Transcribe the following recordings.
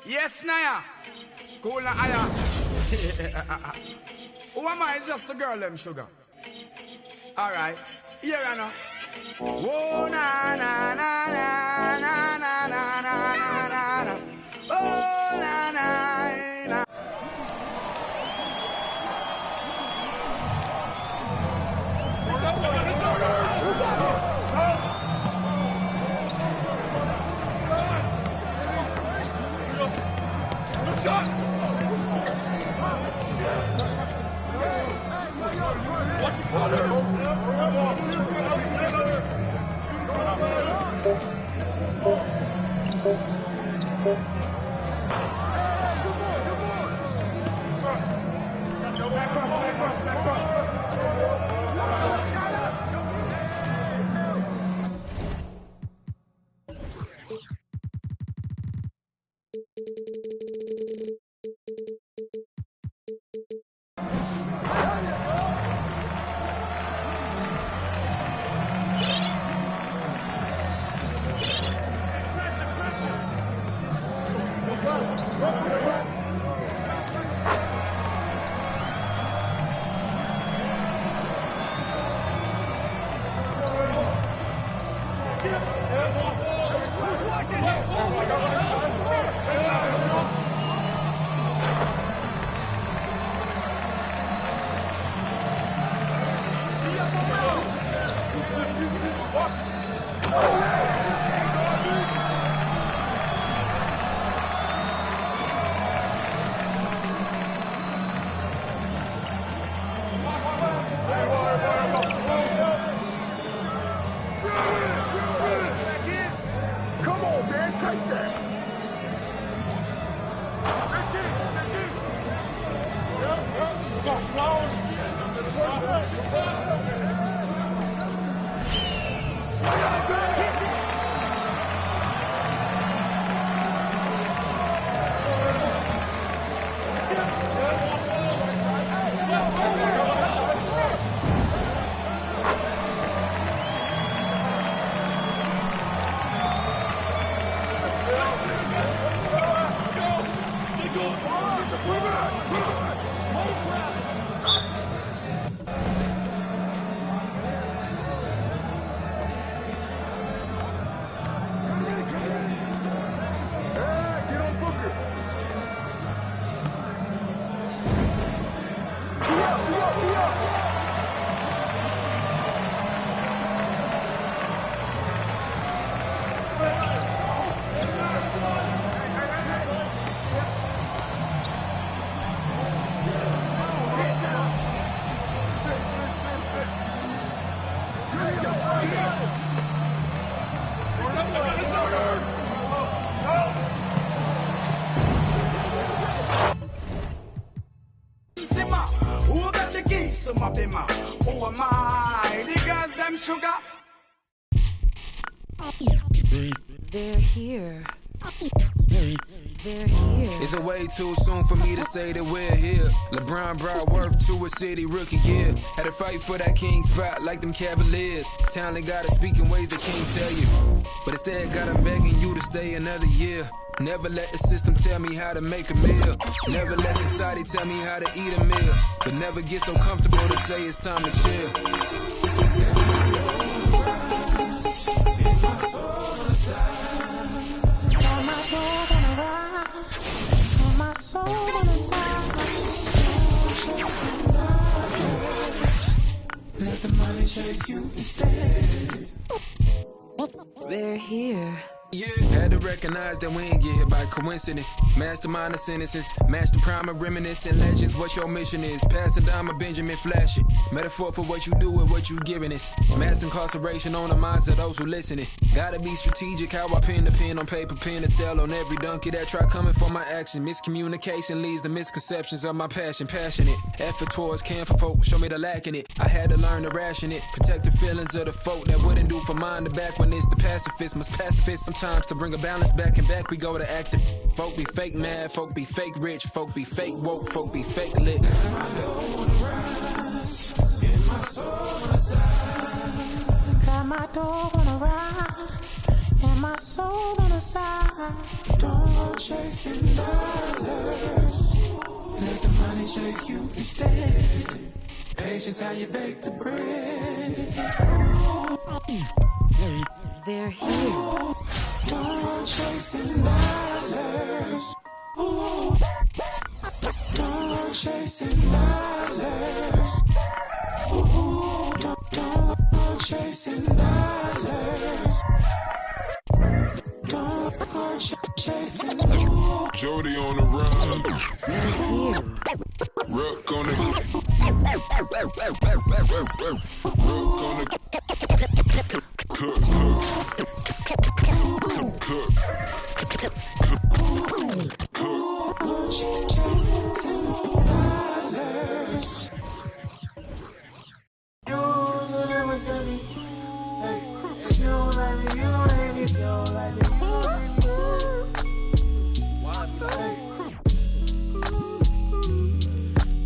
Yes, Naya. Cool na aya. Who am I? It's just the girl, them sugar. Alright. Here I know. Whoa, na na na na na na na na na na. Oh, na na na. Who am I? The girls, them sugar. They're here. They're here. Is it way too soon for me to say that we're here? LeBron brought worth to a city rookie year. Had to fight for that king spot like them Cavaliers. Talent gotta speak in ways they can't tell you, but instead got them begging you to stay another year. Never let the system tell me how to make a meal. Never let society tell me how to eat a meal. But never get so comfortable to say it's time to chill. Let the money chase you instead. They're here. Yeah, had to recognize that we ain't get hit by coincidence. Mastermind of sentences, master prime of reminiscent legends. What your mission is, pass it down, my Benjamin Flash it. Metaphor for what you do with what you giving us. Mass incarceration on the minds of those who listening. Gotta be strategic how I pen the pen on paper, pen to tell on every donkey that try coming for my action. Miscommunication leads to misconceptions of my passion. Passionate effort towards care for folk, show me the lack in it. I had to learn to ration it, protect the feelings of the folk that wouldn't do for mine to back when it's the pacifist. Must pacifist sometimes to bring a balance back and back we go to acting. Folk be fake mad, folk be fake rich, folk be fake woke, folk be fake lit. And my dough wanna rise, in my soul on the side. Got my dough wanna rise, and my soul on the side. Don't go chasing dollars. Let the money chase you instead. Patience how you bake the bread. They're here. Don't chasing dollars. Don't chasing dollars. Don't chasing dollars. Don't chasing dollars. Jody on the run. Rook on the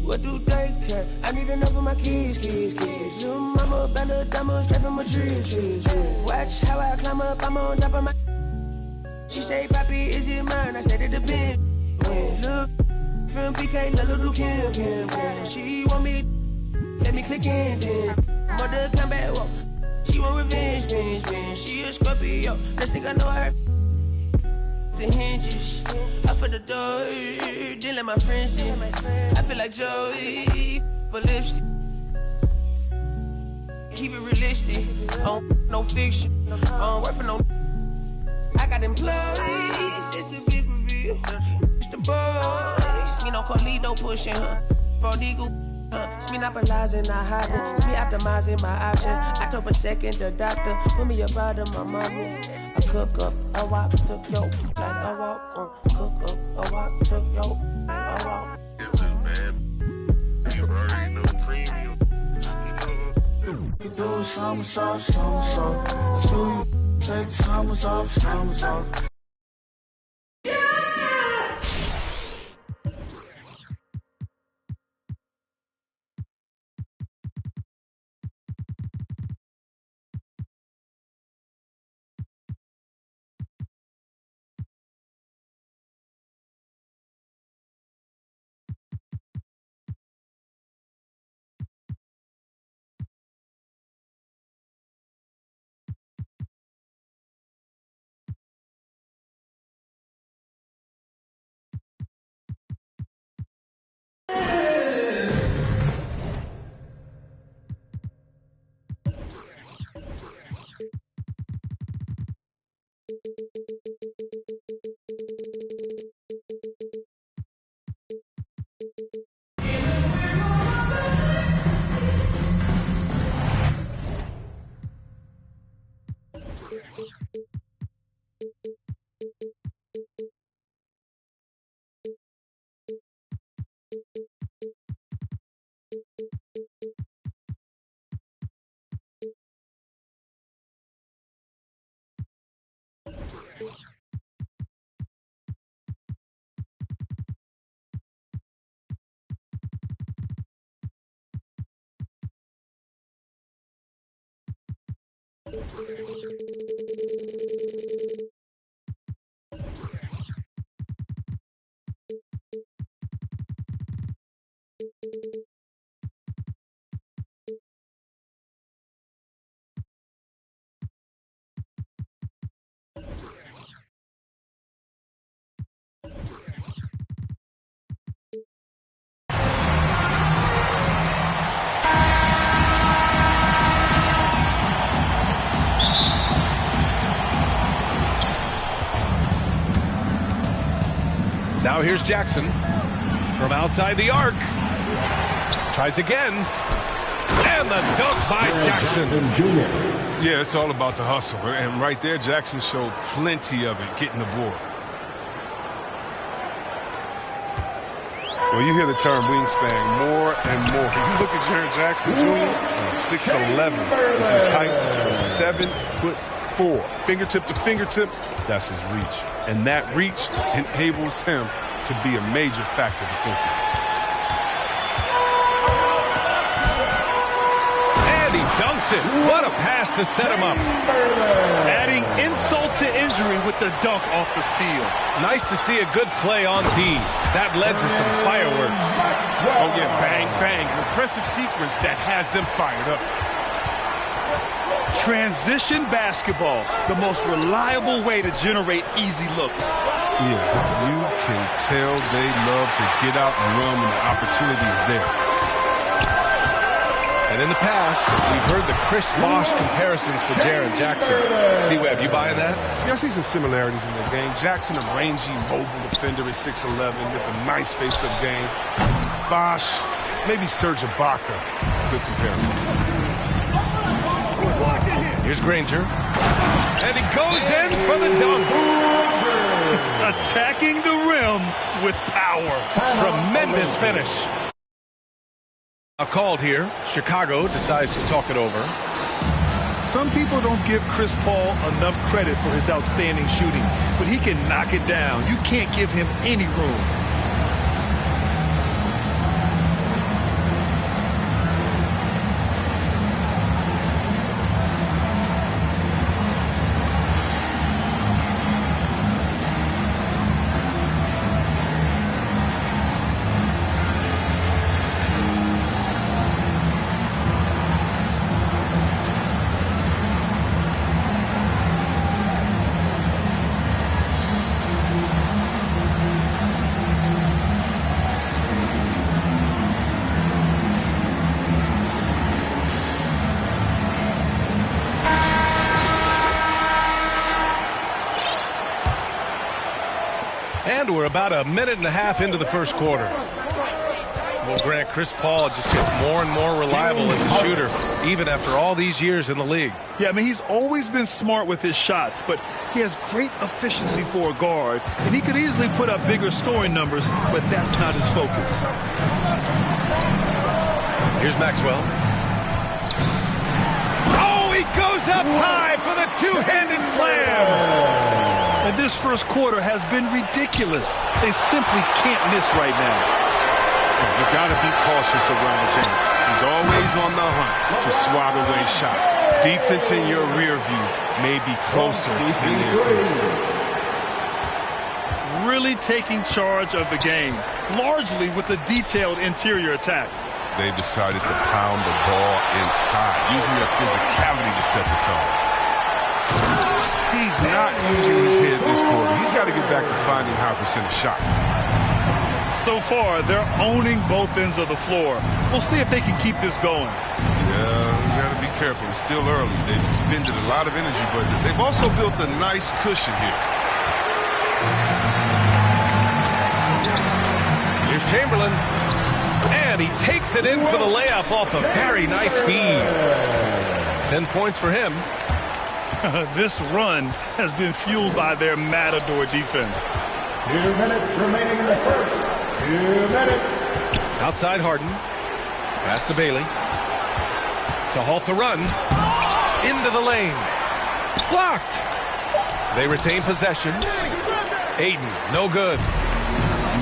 What do they care? I need enough of my keys. Little mama, Bella, diamond, straight from my trees. Watch how I climb up, I'm on top of my. She say, Papi, is it mine? I said it depends. When look from PK, little Kim. She want me, let me click in then. Mother come back, whoa. She want revenge. She a Scorpio, next thing I know her. The hinges, I for the door, didn't let my friends in. I feel like Joey, but lipstick. Keep it realistic, no fiction, work for no. I got employees, this the big reveal. It's the boys, me no Carlito pushing her. Prodigal, it's me not monopolizing, not hiding. It's me optimizing my option. October 2nd, the doctor put me about in my mommy. I cook up, I walk, took yo, like I walk, cook up, I walk, took yo, like I walk. It's just bad. You already know premium. You do somersault. Let's do you. Take the summers off. Now here's Jackson from outside the arc. Tries again. And the dunk by Jackson. Yeah, it's all about the hustle. And right there, Jackson showed plenty of it getting the board. Well, you hear the term wingspan more and more. If you look at Jaren Jackson Jr., 6'11" is his height, 7'4". Fingertip to fingertip, that's his reach. And that reach enables him to be a major factor defensively. And he dunks Makes it. What a pass to set him up. Adding insult to injury with the dunk off the steal. Nice to see a good play on D. That led to some fireworks. Oh, yeah, bang, bang. An impressive sequence that has them fired up. Transition basketball, the most reliable way to generate easy looks. Yeah, you can tell they love to get out and run when the opportunity is there. And in the past, we've heard the Chris Bosh comparisons for Jaren Jackson. C-Web, you buying that? Yeah, I see some similarities in their game. Jackson, a rangy, mobile defender at 6'11", with a nice face-up game. Bosh, maybe Serge Ibaka. Good comparison. Here's Granger. And he goes in for the dunk. Attacking the rim with power. Tremendous finish. Called here. Chicago decides to talk it over. Some people don't give Chris Paul enough credit for his outstanding shooting, but he can knock it down. You can't give him any room. And we're about a minute and a half into the first quarter. Well, Grant, Chris Paul just gets more and more reliable as a shooter, even after all these years in the league. Yeah, I mean, he's always been smart with his shots, but he has great efficiency for a guard, and he could easily put up bigger scoring numbers, but that's not his focus. Here's Maxwell. Oh, he goes up high for the two-handed slam. And this first quarter has been ridiculous. They simply can't miss right now. You got to be cautious around James. He's always on the hunt to swat away shots. Defense in your rear view may be closer than their view. Really taking charge of the game, largely with a detailed interior attack. They decided to pound the ball inside, using their physicality to set the tone. He's not using his head this quarter. He's got to get back to finding high percentage shots. So far, they're owning both ends of the floor. We'll see if they can keep this going. Yeah, you got to be careful. It's still early. They've expended a lot of energy, but they've also built a nice cushion here. Here's Chamberlain. And he takes it in for the layup off a very nice feed. 10 points for him. This run has been fueled by their matador defense. 2 minutes remaining in the first. 2 minutes. Outside Harden. Pass to Bailey. To halt the run. Into the lane. Blocked. They retain possession. Aiden, no good.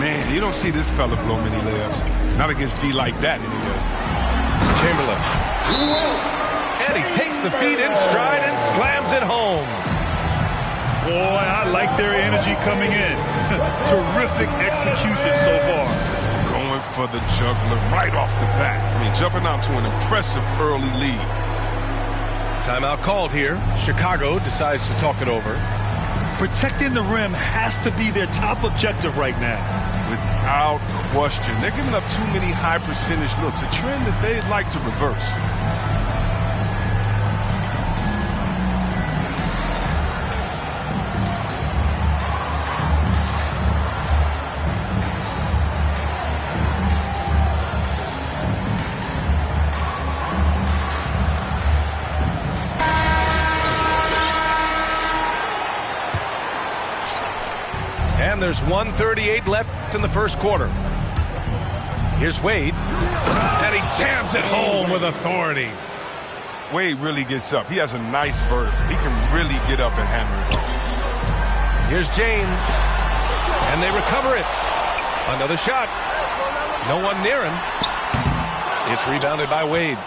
Man, you don't see this fella blow many layups. Not against D like that anyway. Chamberlain. And he takes the feed in stride and slams it home. Boy, I like their energy coming in. Terrific execution so far. Going for the juggler right off the bat. I mean, jumping out to an impressive early lead. Timeout called here. Chicago decides to talk it over. Protecting the rim has to be their top objective right now. Without question. They're giving up too many high percentage looks, a trend that they'd like to reverse. And there's 1:38 left in the first quarter. Here's Wade. And he jams it home with authority. Wade really gets up. He has a nice vertical. He can really get up and hammer it home. Here's James. And they recover it. Another shot. No one near him. It's rebounded by Wade.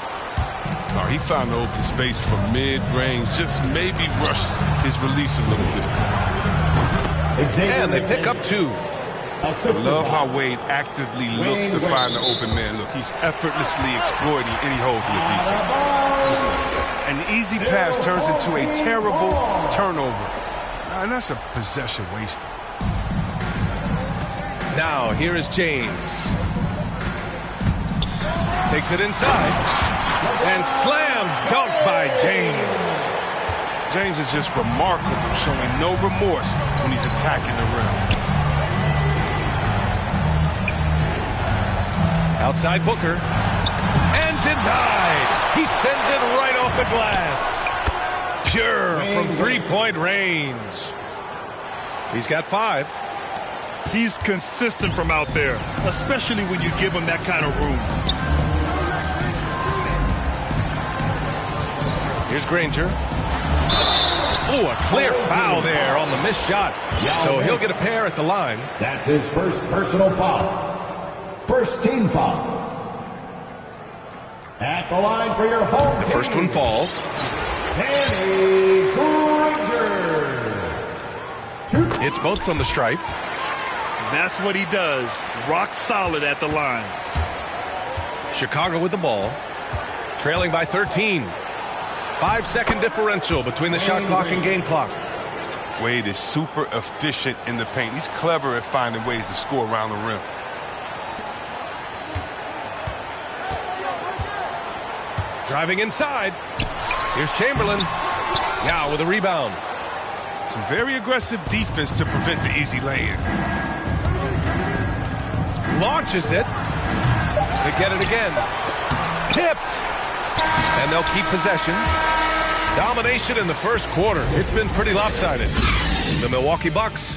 Oh, he found the open space from mid-range. Just maybe rush his release a little bit. And they pick up 2. I love how Wade actively looks to find the open man. Look, he's effortlessly exploiting any holes in the defense. An easy pass turns into a terrible turnover. And that's a possession waster. Now, here is James. Takes it inside. And slam dunk by James. James is just remarkable, showing no remorse when he's attacking the rim. Outside Booker. And denied. He sends it right off the glass. Pure from three-point range. He's got 5. He's consistent from out there, especially when you give him that kind of room. Here's Granger. Oh, a clear foul there on the missed shot. So he'll get a pair at the line. That's his first personal foul. First team foul. At the line for your home The first one falls. Danny Granger. It's both from the stripe. That's what he does. Rock solid at the line. Chicago with the ball. Trailing by 13. 5-second differential between the shot clock and game clock. Wade is super efficient in the paint. He's clever at finding ways to score around the rim. Driving inside. Here's Chamberlain. Yao with a rebound. Some very aggressive defense to prevent the easy lay-in. Launches it. They get it again. Tipped. And they'll keep possession. Domination in the first quarter. It's been pretty lopsided. The Milwaukee Bucks.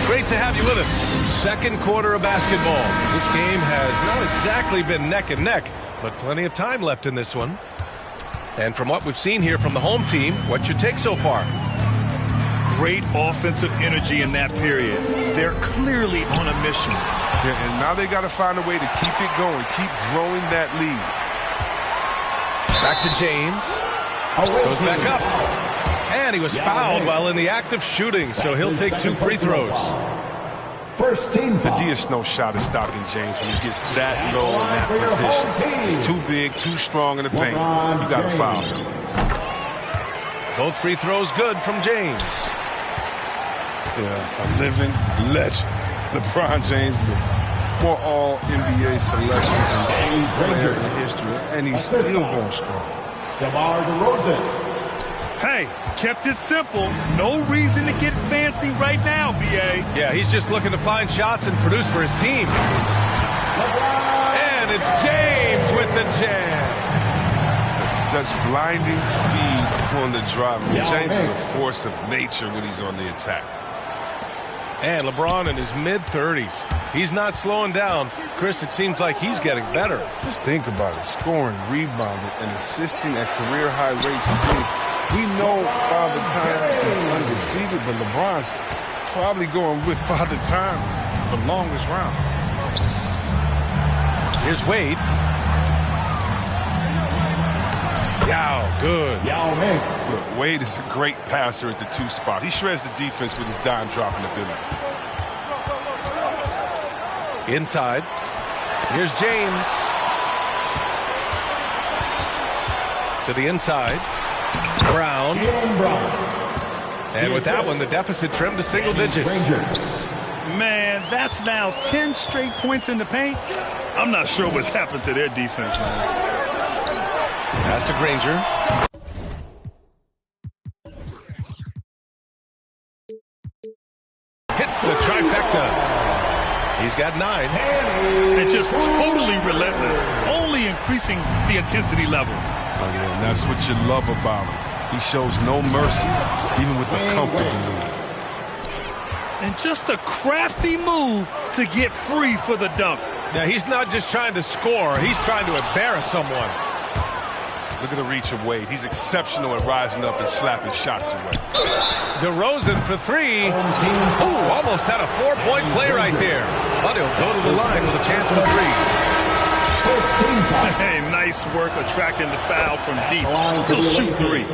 Great to have you with us. Second quarter of basketball. This game has not exactly been neck and neck, but plenty of time left in this one. And from what we've seen here from the home team, what's your take so far? Great offensive energy in that period. They're clearly on a mission. Yeah, and now they got to find a way to keep it going, keep growing that lead. Back to James. Goes back up. And he was fouled while in the act of shooting, so he'll take 2 free throws. First team foul. The DS no shot is stopping James when he gets that low in that position. He's too big, too strong in the paint. You got to foul him. Both free throws good from James. Yeah, a living legend. LeBron James, more all-NBA selections than any player in history, and he's still going strong. DeMar DeRozan. Hey, kept it simple. No reason to get fancy right now, B.A. Yeah, he's just looking to find shots and produce for his team. And it's James with the jam. Such blinding speed on the drive. James is a force of nature when he's on the attack. And LeBron in his mid-30s. He's not slowing down. Chris, it seems like he's getting better. Just think about it. Scoring, rebounding, and assisting at career-high rates. We know Father Time is undefeated, but LeBron's probably going with Father Time the longest rounds. Here's Wade. Yao, good. Look, Wade is a great passer at the 2 spot. He shreds the defense with his dime dropping ability. Inside. Here's James. To the inside. Brown. And with that one, the deficit trimmed to single digits. Man, that's now 10 straight points in the paint. I'm not sure what's happened to their defense, man. Pass to Granger. Hits the trifecta. He's got 9. And just totally relentless, only increasing the intensity level. Oh, yeah, and that's what you love about him. He shows no mercy, even with the comfortable lead. And just a crafty move to get free for the dunk. Now, he's not just trying to score. He's trying to embarrass someone. Look at the reach of Wade. He's exceptional at rising up and slapping shots away. DeRozan for three. Ooh, almost had a 4-point play right there. But he'll go to the line with a chance for three. Hey, nice work attracting the foul from deep. He'll shoot three.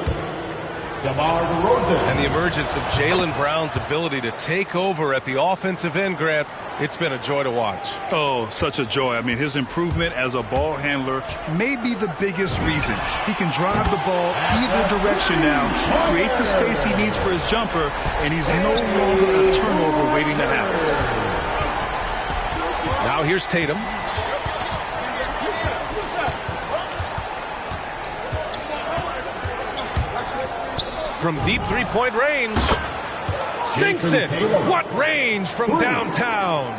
And the emergence of Jaylen Brown's ability to take over at the offensive end, Grant, it's been a joy to watch. Oh, such a joy. I mean, his improvement as a ball handler may be the biggest reason. He can drive the ball either direction now, create the space he needs for his jumper, and he's no longer a turnover waiting to happen. Now here's Tatum. From deep three-point range. Sinks it. What range from downtown.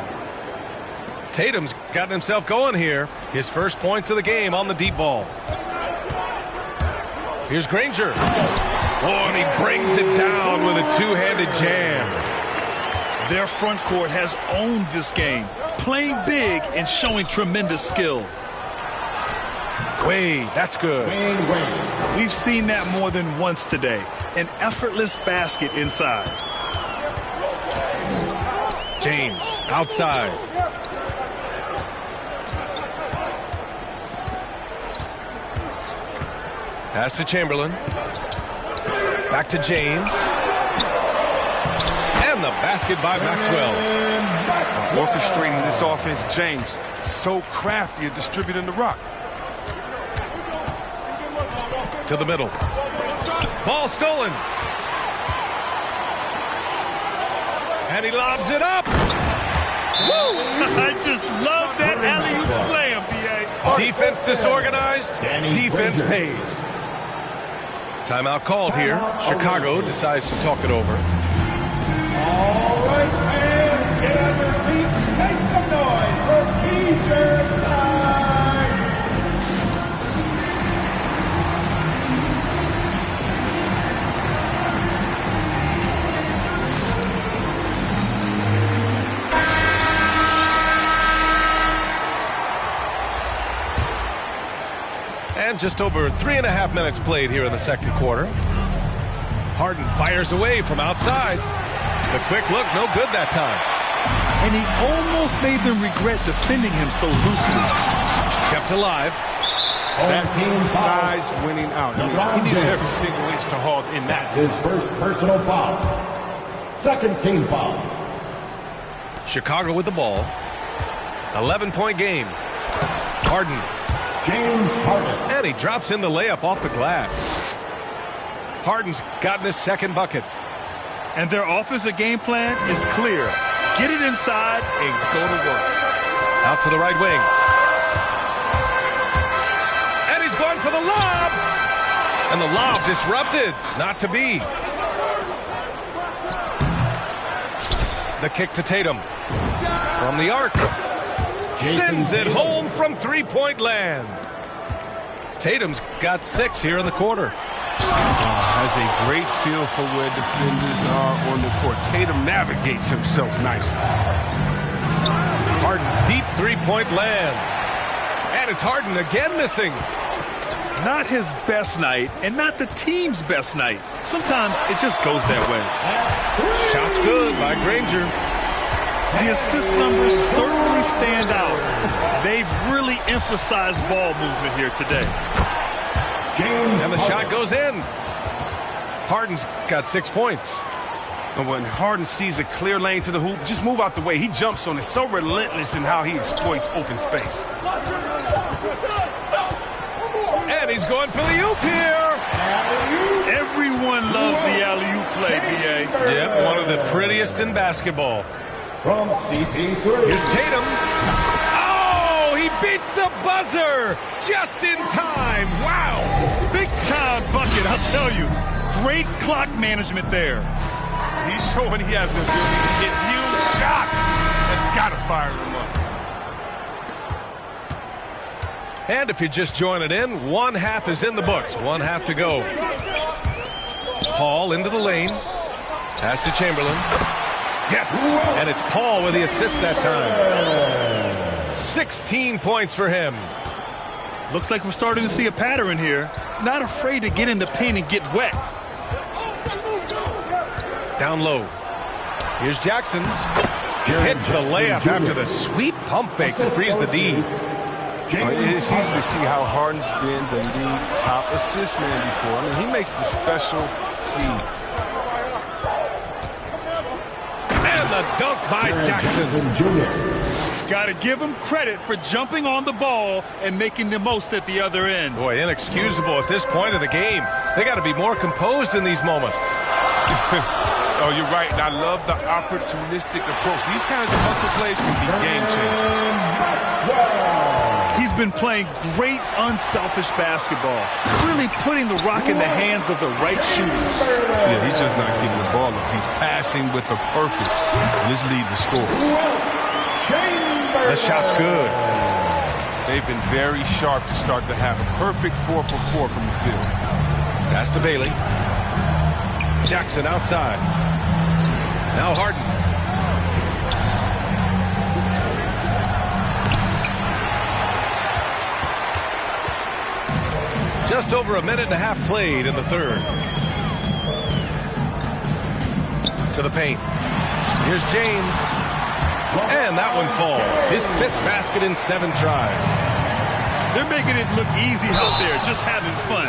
Tatum's gotten himself going here. His first points of the game on the deep ball. Here's Granger. Oh, and he brings it down with a two-handed jam. Their front court has owned this game, playing big and showing tremendous skill. Wade, that's good. We've seen that more than once today. An effortless basket inside. James, outside. Pass to Chamberlain. Back to James. And the basket by Maxwell. Orchestrating this offense, James. So crafty at distributing the rock. To the middle. Ball stolen. And he lobs it up. Woo! I just love that alley-oop slam, B.A. Defense disorganized. Defense pays. Timeout called here. Chicago decides to talk it over. All right, fans, get on your feet. Make some noise for T-shirt time. And just over 3.5 minutes played here in the second quarter. Harden fires away from outside. The quick look, no good that time. And he almost made them regret defending him so loosely. Kept alive. That's size winning out. I mean, he needed every single inch to haul in that. His first personal foul. Second team foul. Chicago with the ball. 11-point game. Harden. James Harden. And he drops in the layup off the glass. Harden's gotten his second bucket. And their offensive game plan is clear. Get it inside and go to work. Out to the right wing. And he's going for the lob. And the lob disrupted. Not to be. The kick to Tatum. From the arc. Sends it home from three-point land. Tatum's got 6 here in the quarter. Has a great feel for where defenders are on the court. Tatum navigates himself nicely. Harden, deep three-point land. And it's Harden again missing. Not his best night and not the team's best night. Sometimes it just goes that way. Shots good by Granger. The assist numbers certainly stand out. They've really emphasized ball movement here today. And the shot goes in. Harden's got 6 points. And when Harden sees a clear lane to the hoop, just move out the way. He jumps on it. So relentless in how he exploits open space. And he's going for the oop here. Everyone loves the alley-oop play, B.A. Yep, one of the prettiest in basketball. From CP3. Here's Tatum. Oh, he beats the buzzer just in time. Wow. Big time bucket, I'll tell you. Great clock management there. He's showing he has the ability to hit huge shots. That's got to fire him up. And if you're just joining in, one half is in the books. One half to go. Paul into the lane. Pass to Chamberlain. Yes, and it's Paul with the assist that time. 16 points for him. Looks like we're starting to see a pattern here. Not afraid to get in the paint and get wet. Down low. Here's Jackson. Hits the layup after the sweet pump fake to freeze the D. It's easy to see how Harden's been the league's top assist man before. I mean, he makes the special feeds. And the dunk by Jackson. Got to give him credit for jumping on the ball and making the most at the other end. Boy, inexcusable at this point of the game. They got to be more composed in these moments. Oh, you're right, and I love the opportunistic approach. These kinds of hustle plays can be game changers. He's been playing great, unselfish basketball, really putting the rock in the hands of the right shooters. Yeah, he's just not giving the ball up. He's passing with a purpose, and this lead the scores. The shot's good. They've been very sharp to start the half. A perfect 4 for 4 from the field. Pass to Bailey. Jackson outside. Now Harden. Just over a minute and a half played in the third. To the paint. Here's James. And that one falls. His 5th basket in 7 tries. They're making it look easy out there, just having fun.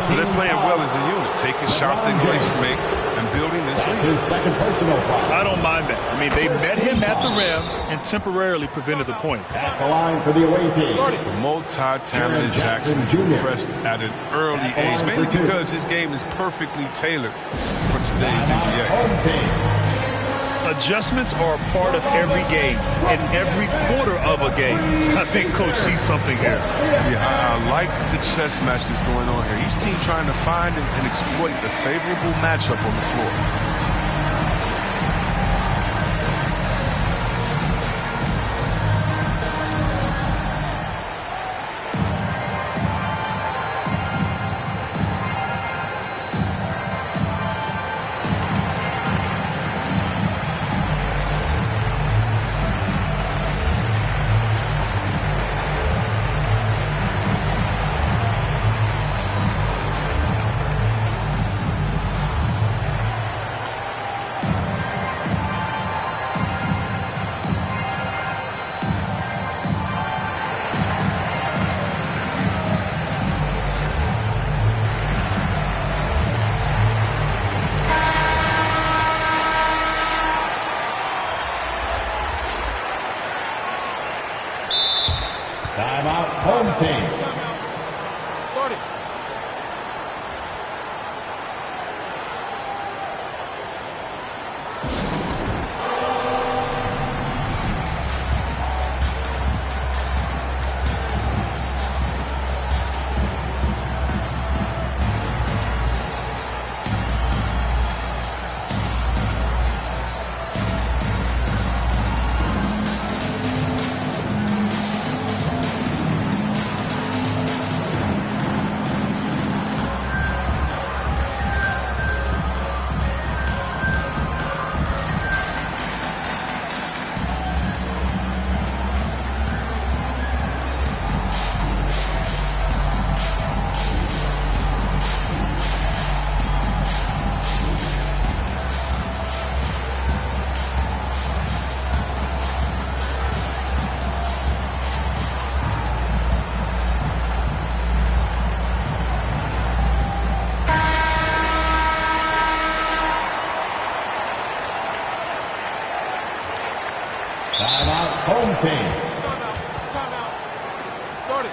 So they're playing well as a unit, taking shots they need to make and building this lead. His second personal foul. I don't mind that. I mean, they met him at the rim and temporarily prevented the points. At the line for the away team. The multi-talented Jackson is impressed at an early age, mainly because his game is perfectly tailored for today's NBA. Home team. Adjustments are a part of every game and every quarter of a game. I think Coach sees something here. Yeah, I like the chess match that's going on here. Each team trying to find and exploit the favorable matchup on the floor. Timeout, home team. Timeout, home team. Timeout. Sorry.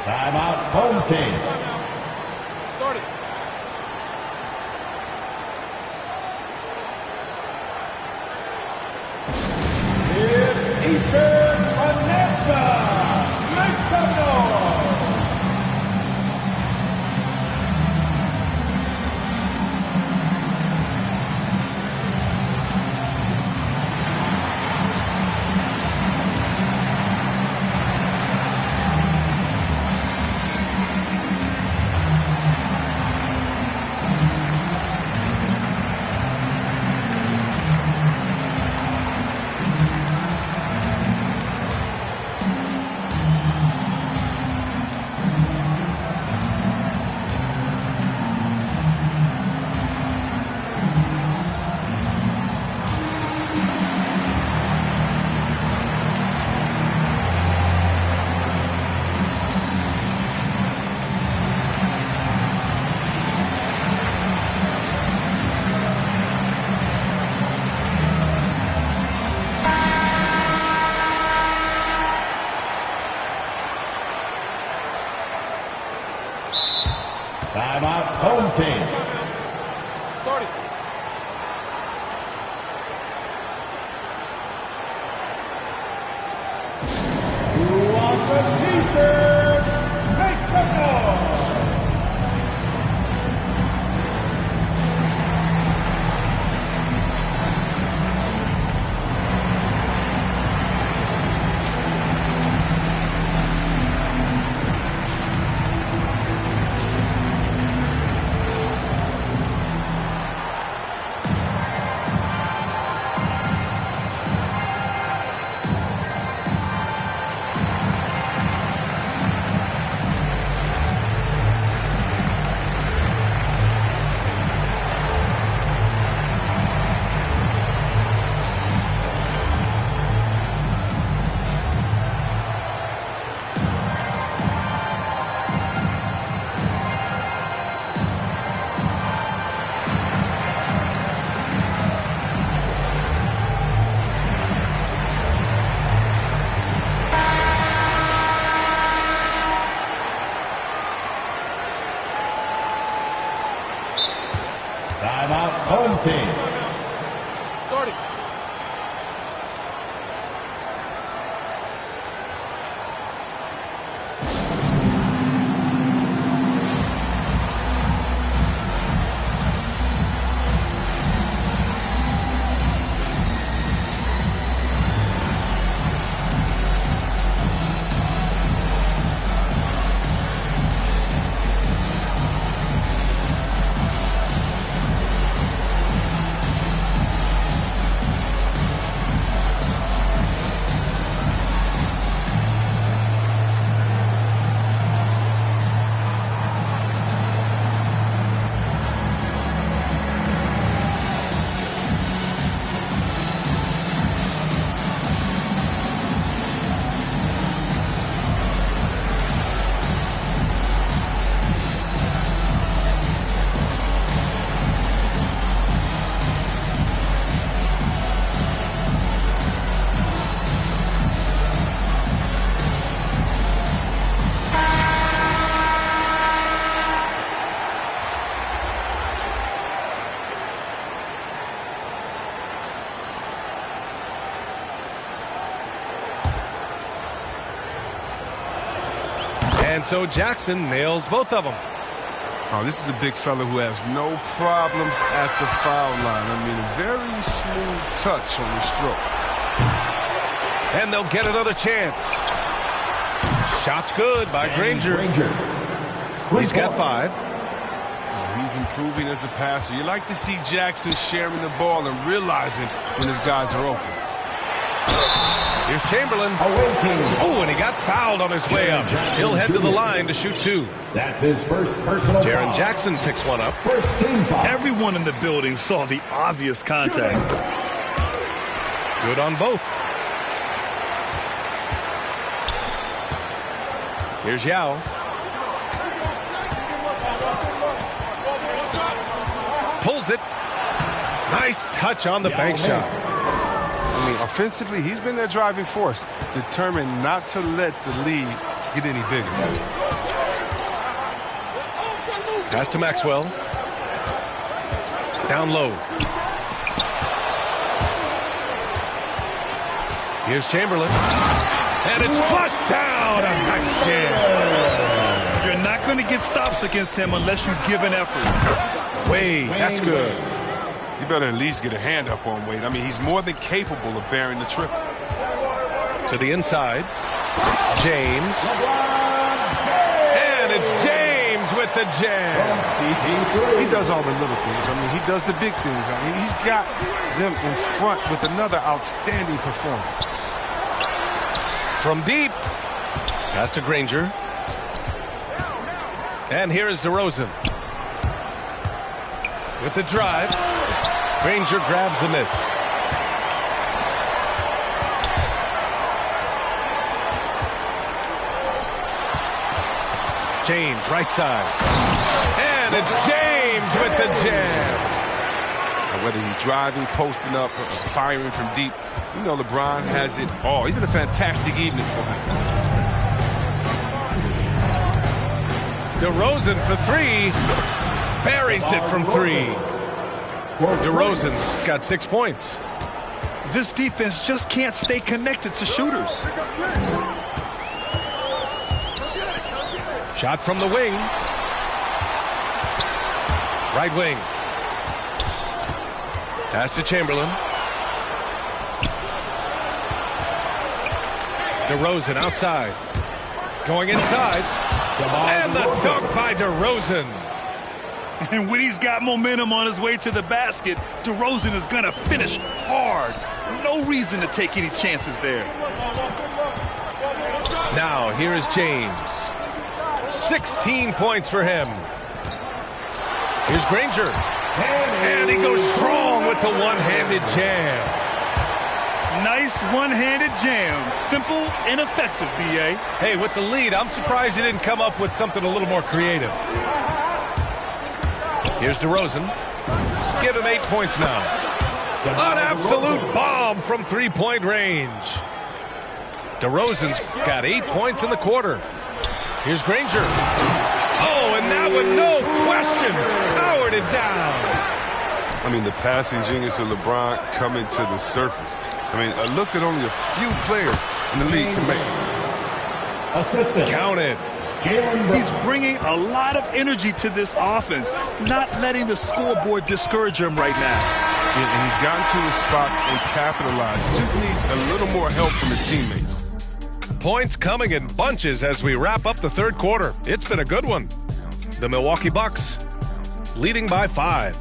Timeout, home team. Sorry. It's Eastern Atlanta. Make some noise. Timeout, home team. Sorry. Who wants a t-shirt? Make some noise. Timeout, home team. Sorry. And so Jackson nails both of them. Oh, this is a big fella who has no problems at the foul line. I mean, a very smooth touch on the stroke. And they'll get another chance. Shot's good by Granger. He's got 5. He's improving as a passer. You like to see Jackson sharing the ball and realizing when his guys are open. Here's Chamberlain. Oh, and he got fouled on his way up. He'll head to the line to shoot 2. That's his first personal foul. Jaren Jackson picks one up. First team foul. Everyone in the building saw the obvious contact. Good on both. Here's Yao. Pulls it. Nice touch on the bank shot. I mean, offensively, he's been their driving force, determined not to let the lead get any bigger. Pass to Maxwell. Down low. Here's Chamberlain. And it's flushed down. A nice jam. You're not going to get stops against him unless you give an effort. Wade, that's good. You better at least get a hand up on Wade. I mean, he's more than capable of bearing the triple. To the inside. James. And it's James with the jam. He does all the little things. I mean, he does the big things. I mean, he's got them in front with another outstanding performance. From deep. Pass to Granger. And here is DeRozan. With the drive. Granger grabs the miss. James, right side. And it's James with the jam. Whether he's driving, posting up, or firing from deep, you know LeBron has it all. It's been a fantastic evening for him. DeRozan for three. Buries it from three. DeRozan's got 6 points. This defense just can't stay connected to shooters. Shot from the wing. Right wing. Pass to Chamberlain. DeRozan outside. Going inside. And the dunk by DeRozan. And when he's got momentum on his way to the basket, DeRozan is going to finish hard. No reason to take any chances there. Now, here is James. 16 points for him. Here's Granger. And he goes strong with the one-handed jam. Nice one-handed jam. Simple and effective, B.A. Hey, with the lead, I'm surprised he didn't come up with something a little more creative. Here's DeRozan. Give him 8 points now. An absolute bomb from three-point range. DeRozan's got 8 points in the quarter. Here's Granger. Oh, and that one, no question, powered it down. I mean, the passing genius of LeBron coming to the surface. I mean, a look that only a few players in the league can make. Assistant. Count it. He's bringing a lot of energy to this offense, not letting the scoreboard discourage him right now. Yeah, and he's gotten to his spots and capitalized. He just needs a little more help from his teammates. Points coming in bunches as we wrap up the third quarter. It's been a good one. The Milwaukee Bucks leading by 5.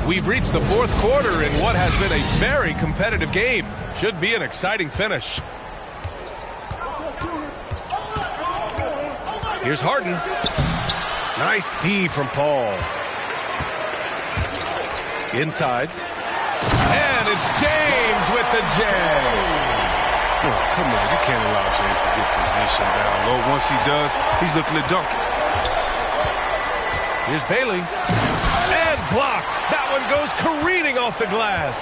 We've reached the fourth quarter in what has been a very competitive game. Should be an exciting finish. Here's Harden. Nice D from Paul. Inside. And it's James with the jam. Oh, come on, you can't allow James to get position down low. Once he does, he's looking to dunk it. Here's Bailey. And blocked. That one goes careening off the glass.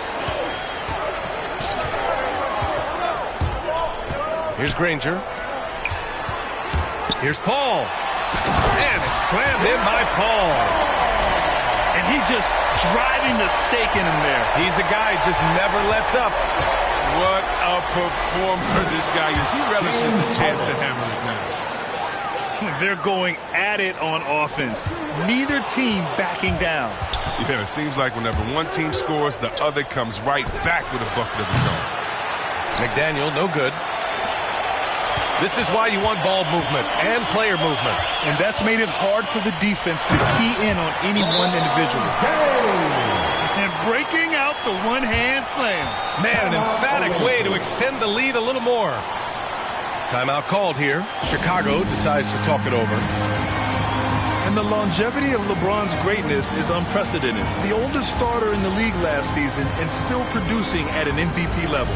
Here's Granger. Here's Paul. And it's slammed in by Paul. And he just driving the stake in him there. He's a guy who just never lets up. What a performer this guy is. He relishes the chance to hammer it down. They're going at it on offense. Neither team backing down. Yeah, it seems like whenever one team scores, the other comes right back with a bucket of its own. McDaniel, no good. This is why you want ball movement and player movement. And that's made it hard for the defense to key in on any one individual. And breaking out the one-hand slam. Man, an emphatic way to extend the lead a little more. Timeout called here. Chicago decides to talk it over. And the longevity of LeBron's greatness is unprecedented. The oldest starter in the league last season and still producing at an MVP level.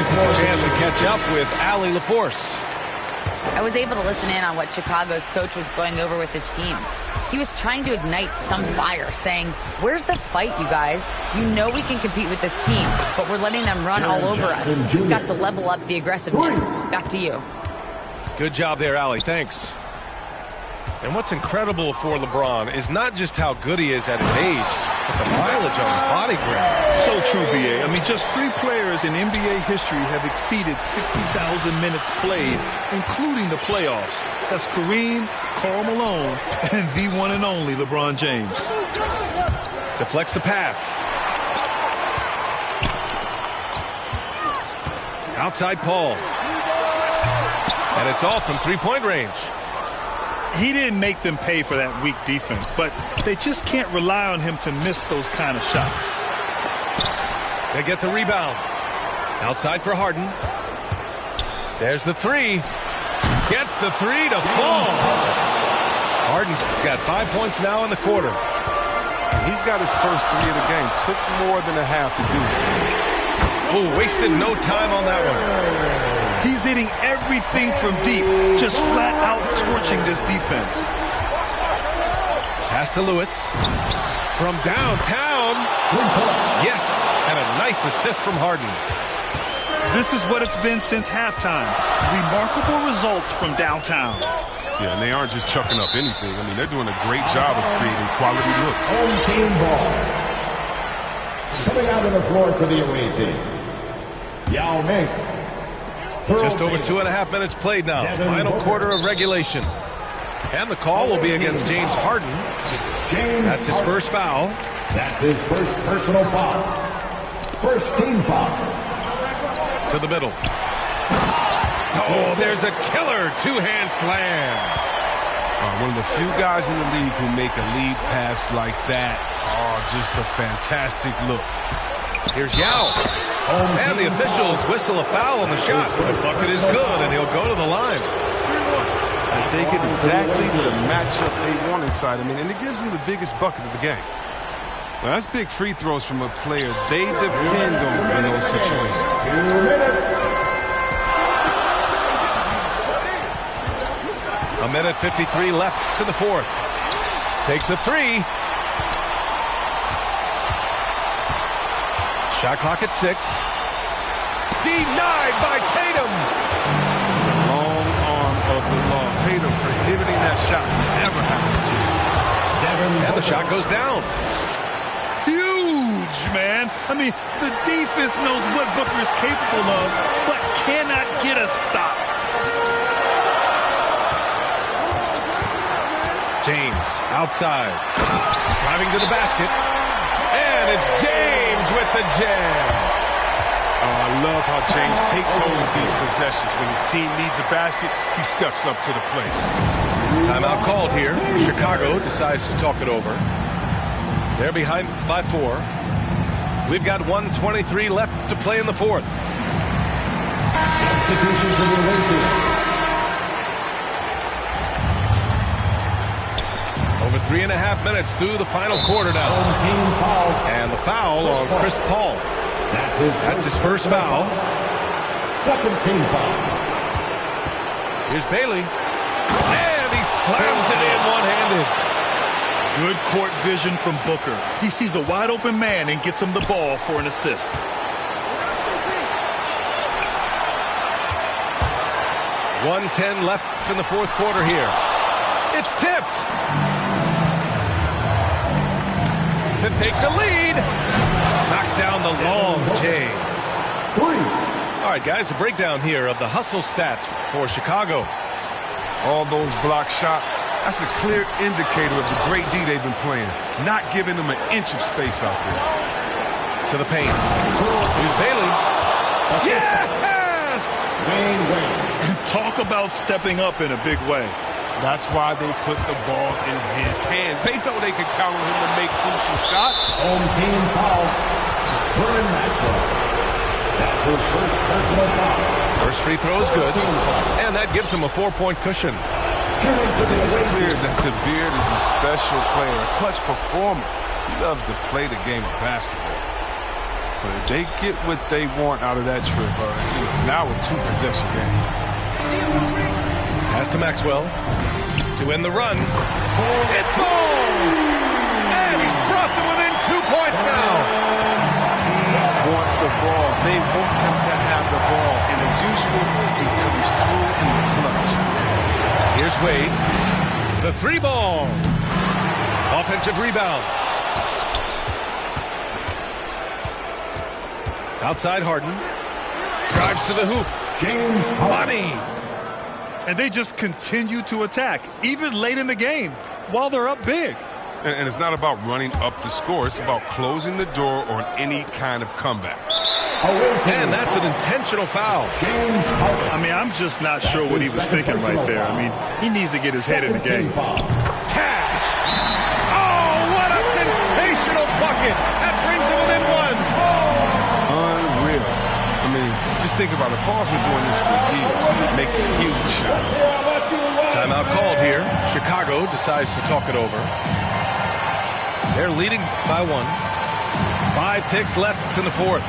gives us a chance to catch up with Allie LaForce. I was able to listen in on what Chicago's coach was going over with his team. He was trying to ignite some fire, saying, "Where's the fight, you guys? You know we can compete with this team, but we're letting them run all over us. We've got to level up the aggressiveness." Back to you. Good job there, Allie. Thanks. And what's incredible for LeBron is not just how good he is at his age, but the mileage on his body grab. So true, B.A. I mean, just 3 players in NBA history have exceeded 60,000 minutes played, including the playoffs. That's Kareem, Karl Malone, and the one and only LeBron James. Deflects the pass. Outside Paul. And it's off from three-point range. He didn't make them pay for that weak defense, but they just can't rely on him to miss those kind of shots. They get the rebound. Outside for Harden. There's the three. Gets the three to fall. Harden's got 5 points now in the quarter. He's got his first 3 of the game. Took more than a half to do it. Oh, wasted no time on that one. He's hitting everything from deep, just flat out torching this defense. Pass to Lewis. From downtown. Yes, and a nice assist from Harden. This is what it's been since halftime. Remarkable results from downtown. Yeah, and they aren't just chucking up anything. I mean, they're doing a great job of creating quality looks. Home team ball. Coming out on the floor for the away team. Yao Ming. Just over 2.5 minutes played now. Final quarter of regulation. And the call will be against James Harden. That's his first foul. That's his first personal foul. First team foul. To the middle. Oh, there's a killer two-hand slam. One of the few guys in the league who make a lead pass like that. Oh, just a fantastic look. Here's Yao. And the officials whistle a foul on the shot. The bucket is good, and he'll go to the line. And they get exactly the matchup they want inside. I mean, and it gives them the biggest bucket of the game. Now, that's big free throws from a player they depend on in those situations. 2 minutes. A minute 53 left to the fourth. Takes a three. Shot clock at 6. Denied by Tatum. Long arm of the law. Tatum prohibiting that shot from ever happening to him. And the shot goes down. Huge, man. I mean, the defense knows what Booker is capable of, but cannot get a stop. James outside. Driving to the basket. And it's James with the jam. Oh, I love how James takes hold of these possessions. When his team needs a basket, he steps up to the plate. Timeout called here. Chicago decides to talk it over. They're behind by 4. We've got 1:23 left to play in the fourth. Substitution for the away team. Over 3.5 minutes through the final quarter now. Home team foul. And the foul on Chris Paul. That's his first foul. Second team foul. Here's Bailey. And he slams it in one-handed. Good court vision from Booker. He sees a wide open man and gets him the ball for an assist. .110 left in the fourth quarter here. It's tipped. To take the lead. Knocks down the long J. All right, guys, a breakdown here of the hustle stats for Chicago. All those block shots, that's a clear indicator of the great D they've been playing. Not giving them an inch of space out there. To the paint. Here's Bailey. Yes! And talk about stepping up in a big way. That's why they put the ball in his hands. They know they can count on him to make crucial shots. Home team foul. Burn Maxwell. That's his first personal foul. First free throw is good. And that gives him a 4-point cushion. It's clear that the Beard is a special player, a clutch performer. He loves to play the game of basketball. but if they get what they want out of that trip, now a 2-possession game. Pass to Maxwell to end the run. It falls! And he's brought them within 2 points now. He wants the ball. They want him to have the ball. And as usual, he comes through in the clutch. Here's Wade. The 3-ball. Offensive rebound. Outside Harden. Drives to the hoop. James Money. And they just continue to attack, even late in the game, while they're up big. And it's not about running up the score. It's about closing the door on any kind of comeback. And that's an intentional foul. I mean, I'm just not sure what he was thinking right there. I mean, he needs to get his head in the game. Cash. Oh, what a sensational bucket. That brings him within 1. Unreal. I mean, just think about it. Paul's been doing this for years, making huge shots. Timeout called here. Chicago decides to talk it over. They're leading by 1. 5 ticks left in the 4th.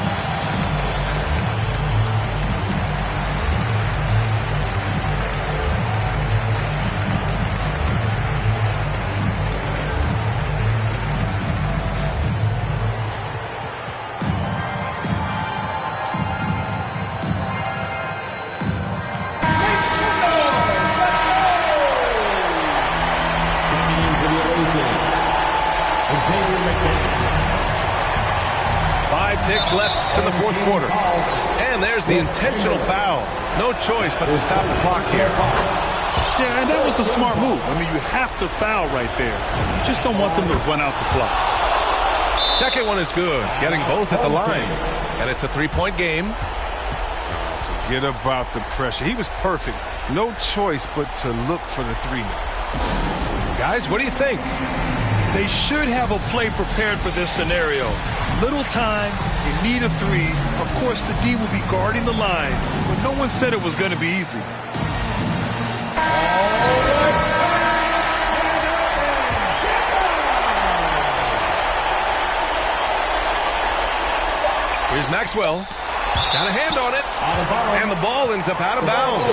Left in the 4th quarter. And there's the intentional foul. No choice but to stop the clock here. Yeah, and that was a smart move. I mean, you have to foul right there. You just don't want them to run out the clock. Second one is good. Getting both at the line. And it's a 3-point game. Forget about the pressure. He was perfect. No choice but to look for the 3 now. Guys, what do you think? They should have a play prepared for this scenario. Little time, in need of 3. Of course, the D will be guarding the line, but no one said it was going to be easy. Here's Maxwell. Got a hand on it. And the ball ends up out of bounds.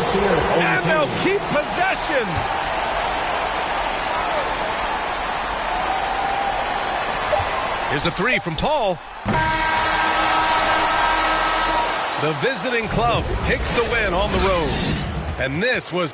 And they'll keep possession. Here's a 3 from Paul. The visiting club takes the win on the road. And this was...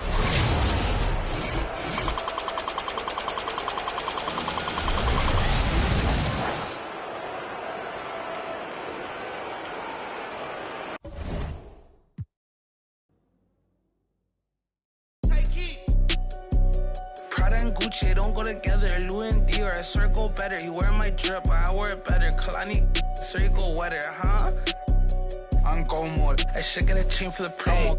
Gucci don't go together. Louis and Dior, I swear go better. He wear my drip, but I wear it better. Kalani, swear go wetter, huh? On go mode. I should get a chain for the promo.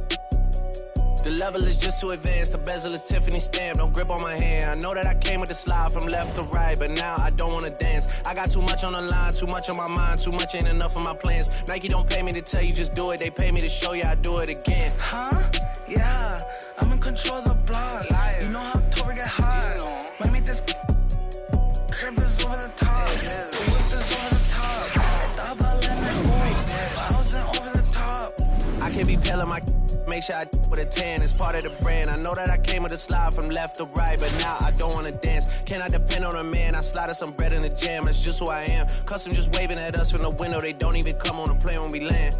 The level is just too advanced. The bezel is Tiffany stamp. Don't grip on my hand. I know that I came with the slide from left to right, but now I don't want to dance. I got too much on the line, too much on my mind, too much ain't enough of my plans. Nike don't pay me to tell you just do it. They pay me to show you I do it again. Huh? Yeah, I'm in control of the block. You know how October get hot. Might make this crib is over the top. The whip is over the top. I thought about letting it go, but I wasn't over the top. I can't be pale on my make sure I with a 10. It's part of the brand. I know that I came with a slide from left to right, but now I don't want to dance. Can I depend on a man? I slided some bread in the jam. That's just who I am. Custom just waving at us from the window. They don't even come on the plane when we land.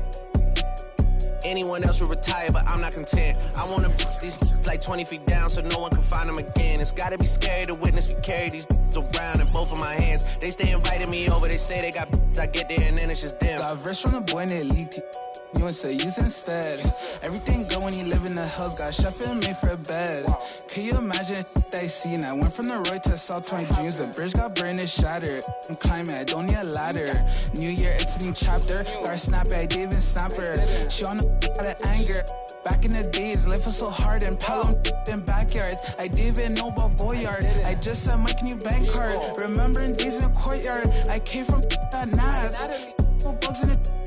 Anyone else would retire, but I'm not content. I wanna put these like 20 feet down so no one can find them again. It's gotta be scary to witness me carry these around in both of my hands. They stay inviting me over, they say they got I get there and then it's just them. Got rich from the boy and they leaked it. You and say use instead. Everything good when you live in the hills. Got chef and made for a bed. Can you imagine that I seen? I went from the Roy to South 20 dreams. The bridge got burned and shattered. I'm climbing, I don't need a ladder. New year, it's a new chapter. Got her snap at Dave and Snapper. She on the out of anger. Back in the days, life was so hard and Pelham in backyards. I didn't even know about Goyard. I just said my new bank card. Remembering days in the courtyard. I came from at Nats. Bugs in the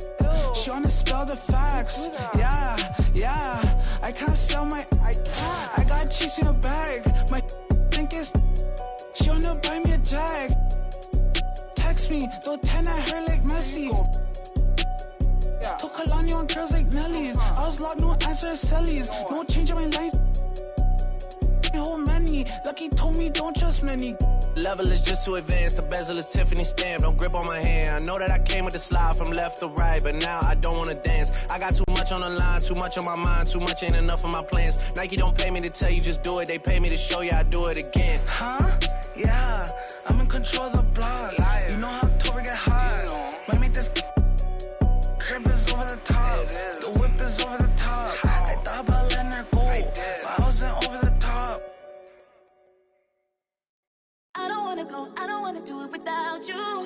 she wanna spell the facts. Yeah. I can't sell my. I got cheese in a bag. My think it's. She wanna buy me a jag. Text me, throw 10 at her like Messi. my girls like Nelly's. I was locked, no answer, cellies. No change in my lines. Whole many. Lucky told me don't trust many. Level is just too advanced. The bezel is Tiffany stamp. Don't grip on my hand. I know that I came with the slide from left to right, but now I don't wanna dance. I got too much on the line, too much on my mind, too much ain't enough of my plans. Nike don't pay me to tell you just do it. They pay me to show you I do it again. Huh? Yeah, I'm in control of the block. You know how October get hot. Might make this crib is over the top. The whip is over the top. I thought about letting her go, but I wasn't over the top. I don't wanna go, I don't wanna do it without you.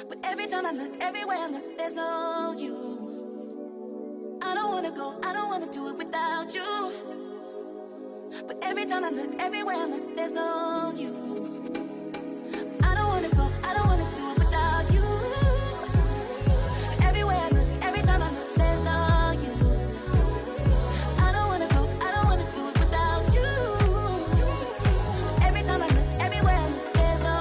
But every time I look, everywhere I look, there's no you. I don't wanna go, I don't wanna do it without you. But every time I look, everywhere I look, there's no you. I don't wanna go, I don't wanna do it without you. Everywhere I look, every time I look, there's no you. I don't wanna go, I don't wanna do it without you. Every time I look, everywhere I look, there's no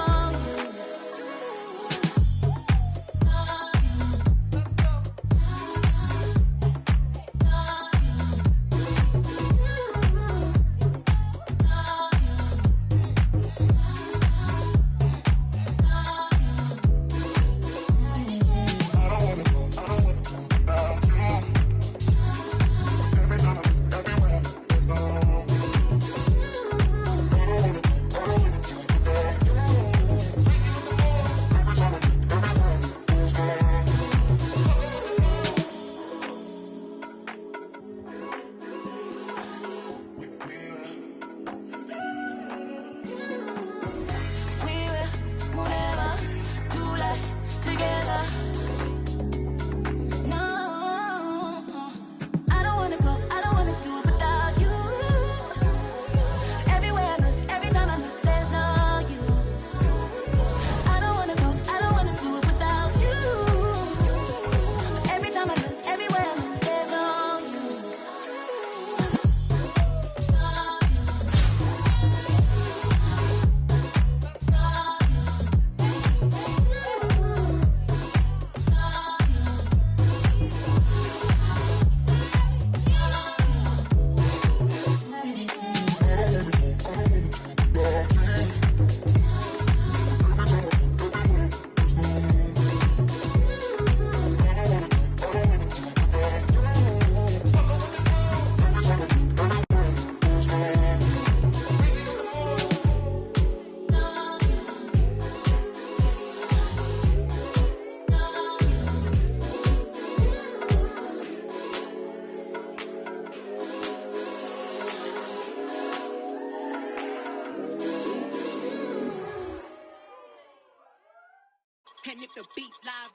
And if the beat live.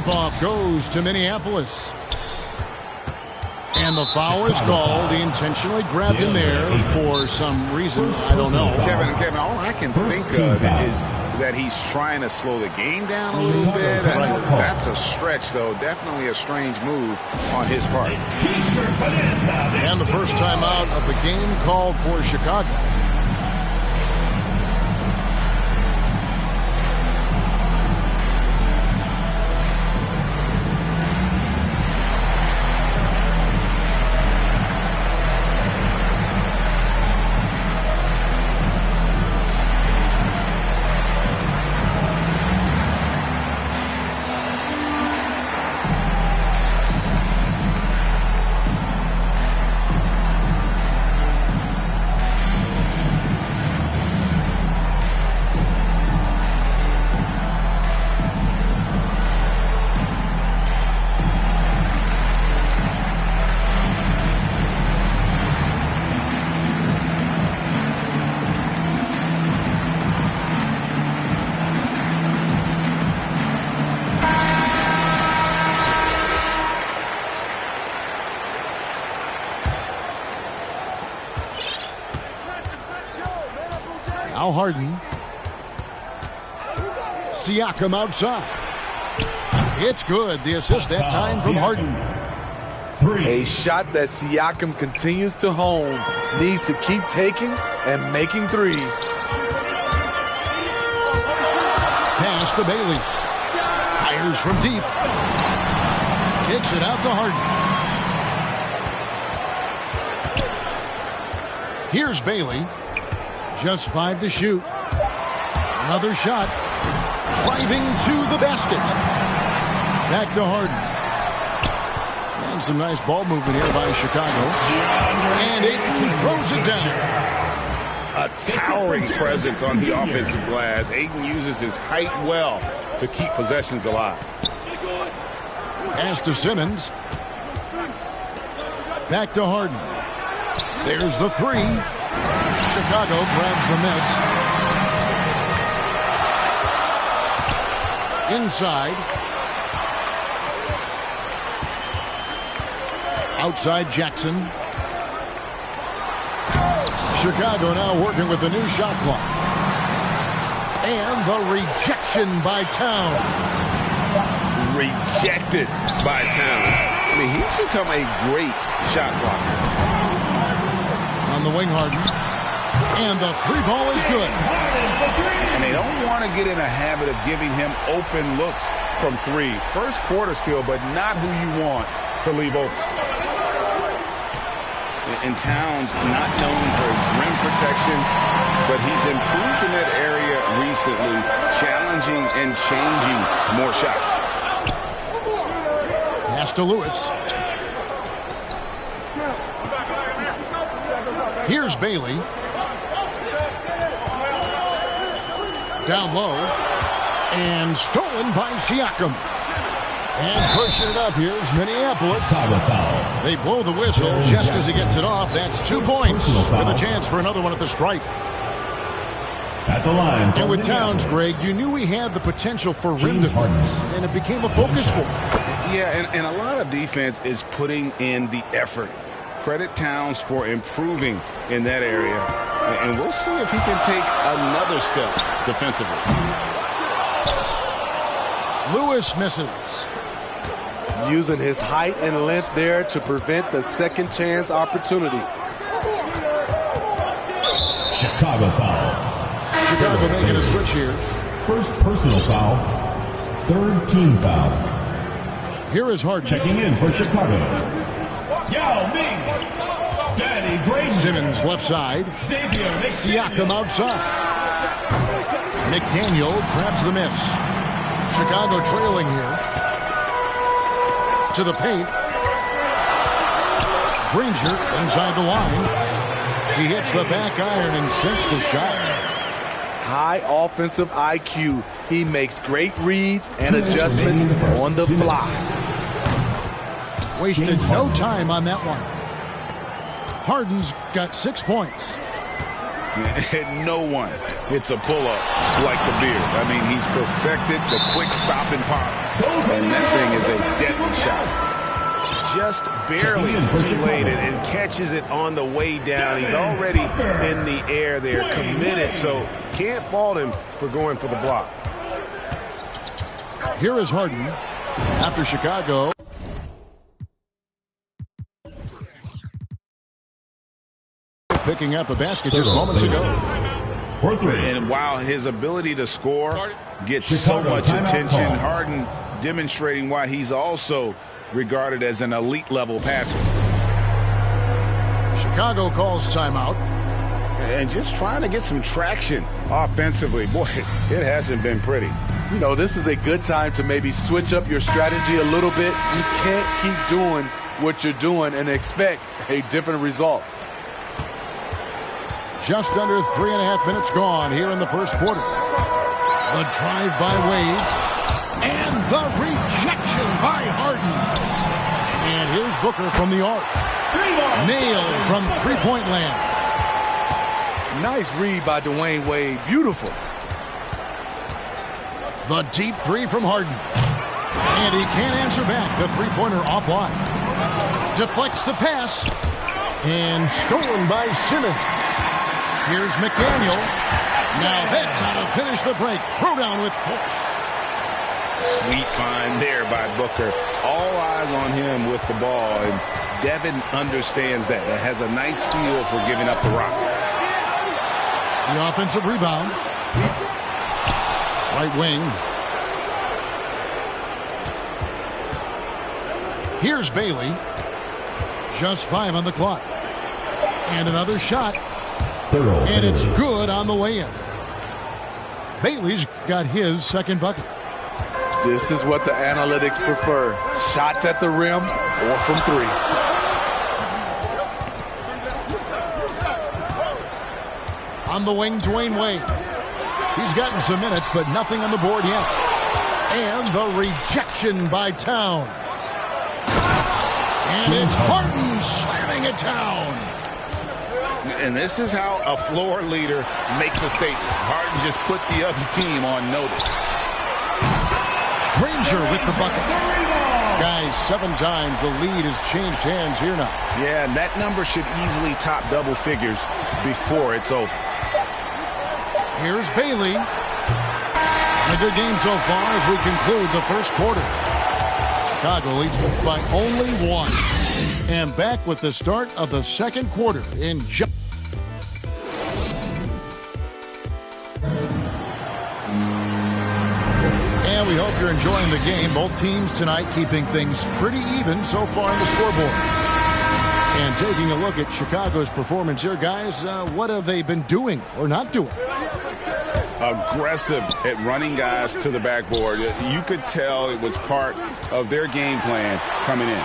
tip-off goes to Minneapolis. And the foul is called. He intentionally grabbed him there for some reason. I don't know. Kevin, all I can think of is that he's trying to slow the game down a little bit. That's a stretch, though. Definitely a strange move on his part. And the first time out of the game called for Chicago. Now Harden. Siakam outside. It's good. The assist that time from Harden. A shot that Siakam continues to hone. Needs to keep taking and making threes. Pass to Bailey. Fires from deep. Kicks it out to Harden. Here's Bailey. Just 5 to shoot. Another shot. Driving to the basket. Back to Harden. And some nice ball movement here by Chicago. And Ayton throws it down. A towering presence on the offensive glass. Ayton uses his height well to keep possessions alive. Pass to Simmons. Back to Harden. There's the three. Chicago grabs the miss. Inside. Outside Jackson. Chicago now working with the new shot clock. And the rejection by Towns. Rejected by Towns. I mean, he's become a great shot blocker. On the wing, Harden. And the three ball is good. And they don't want to get in a habit of giving him open looks from three. First quarter still, but not who you want to leave open. And Towns not known for his rim protection, but he's improved in that area recently, challenging and changing more shots. Pass to Lewis. Here's Bailey. Down low. And stolen by Siakam. And pushing it up, here's Minneapolis. They blow the whistle just as he gets it off. That's 2 points with a chance for another one at the stripe. At the line. And with Towns, Greg, you knew he had the potential for rim defense, and it became a focus for him. Yeah, and a lot of defense is putting in the effort. Credit Towns for improving in that area. And we'll see if he can take another step defensively. Lewis misses. Using his height and length there to prevent the second chance opportunity. Chicago foul. Chicago making a switch here. First personal foul. Third team foul. Here is Harden. Checking in for Chicago. Yao Ming. Danny Grayson. Simmons left side. Siakam outside. McDaniel grabs the miss. Chicago trailing here. To the paint. Granger inside the line. He hits the back iron and sinks the shot. High offensive IQ. He makes great reads and adjustments on the fly. Wasted no time on that one. Harden's got 6 points. And no one hits a pull-up like the Beard. I mean, he's perfected the quick stop and pop. And that thing is a deadly shot. Just barely delayed it and catches it on the way down. He's already in the air there, committed, so can't fault him for going for the block. Here is Harden after Chicago. Picking up a basket just moments ago. And while his ability to score gets so much attention, Harden demonstrating why he's also regarded as an elite level passer. Chicago calls timeout. And just trying to get some traction offensively. Boy, it hasn't been pretty. You know, this is a good time to maybe switch up your strategy a little bit. You can't keep doing what you're doing and expect a different result. Just under 3.5 minutes gone here in the first quarter. The drive by Wade. And the rejection by Harden. And here's Booker from the arc. Nailed from three-point land. Nice read by Dwayne Wade. Beautiful. The deep three from Harden. And he can't answer back. The three-pointer offline. Deflects the pass. And stolen by Simmons. Here's McDaniel. Now that's how to finish the break. Throw down with force. Sweet find there by Booker. All eyes on him with the ball. And Devin understands that. That has a nice feel for giving up the rock. The offensive rebound. Right wing. Here's Bailey. Just 5 on the clock. And another shot. And it's good on the way in. Bailey's got his second bucket. This is what the analytics prefer. Shots at the rim or from three. On the wing, Dwayne Wade. He's gotten some minutes, but nothing on the board yet. And the rejection by Towns. And it's Harden slamming it down. And this is how a floor leader makes a statement. Harden just put the other team on notice. Granger with the bucket. Guys, 7 times the lead has changed hands here now. Yeah, and that number should easily top double figures before it's over. Here's Bailey. A good game so far as we conclude the first quarter. Chicago leads by only 1. And back with the start of the second quarter in And we hope you're enjoying the game. Both teams tonight keeping things pretty even so far on the scoreboard. And taking a look at Chicago's performance here, guys, what have they been doing or not doing? Aggressive at running guys to the backboard. You could tell it was part of their game plan coming in.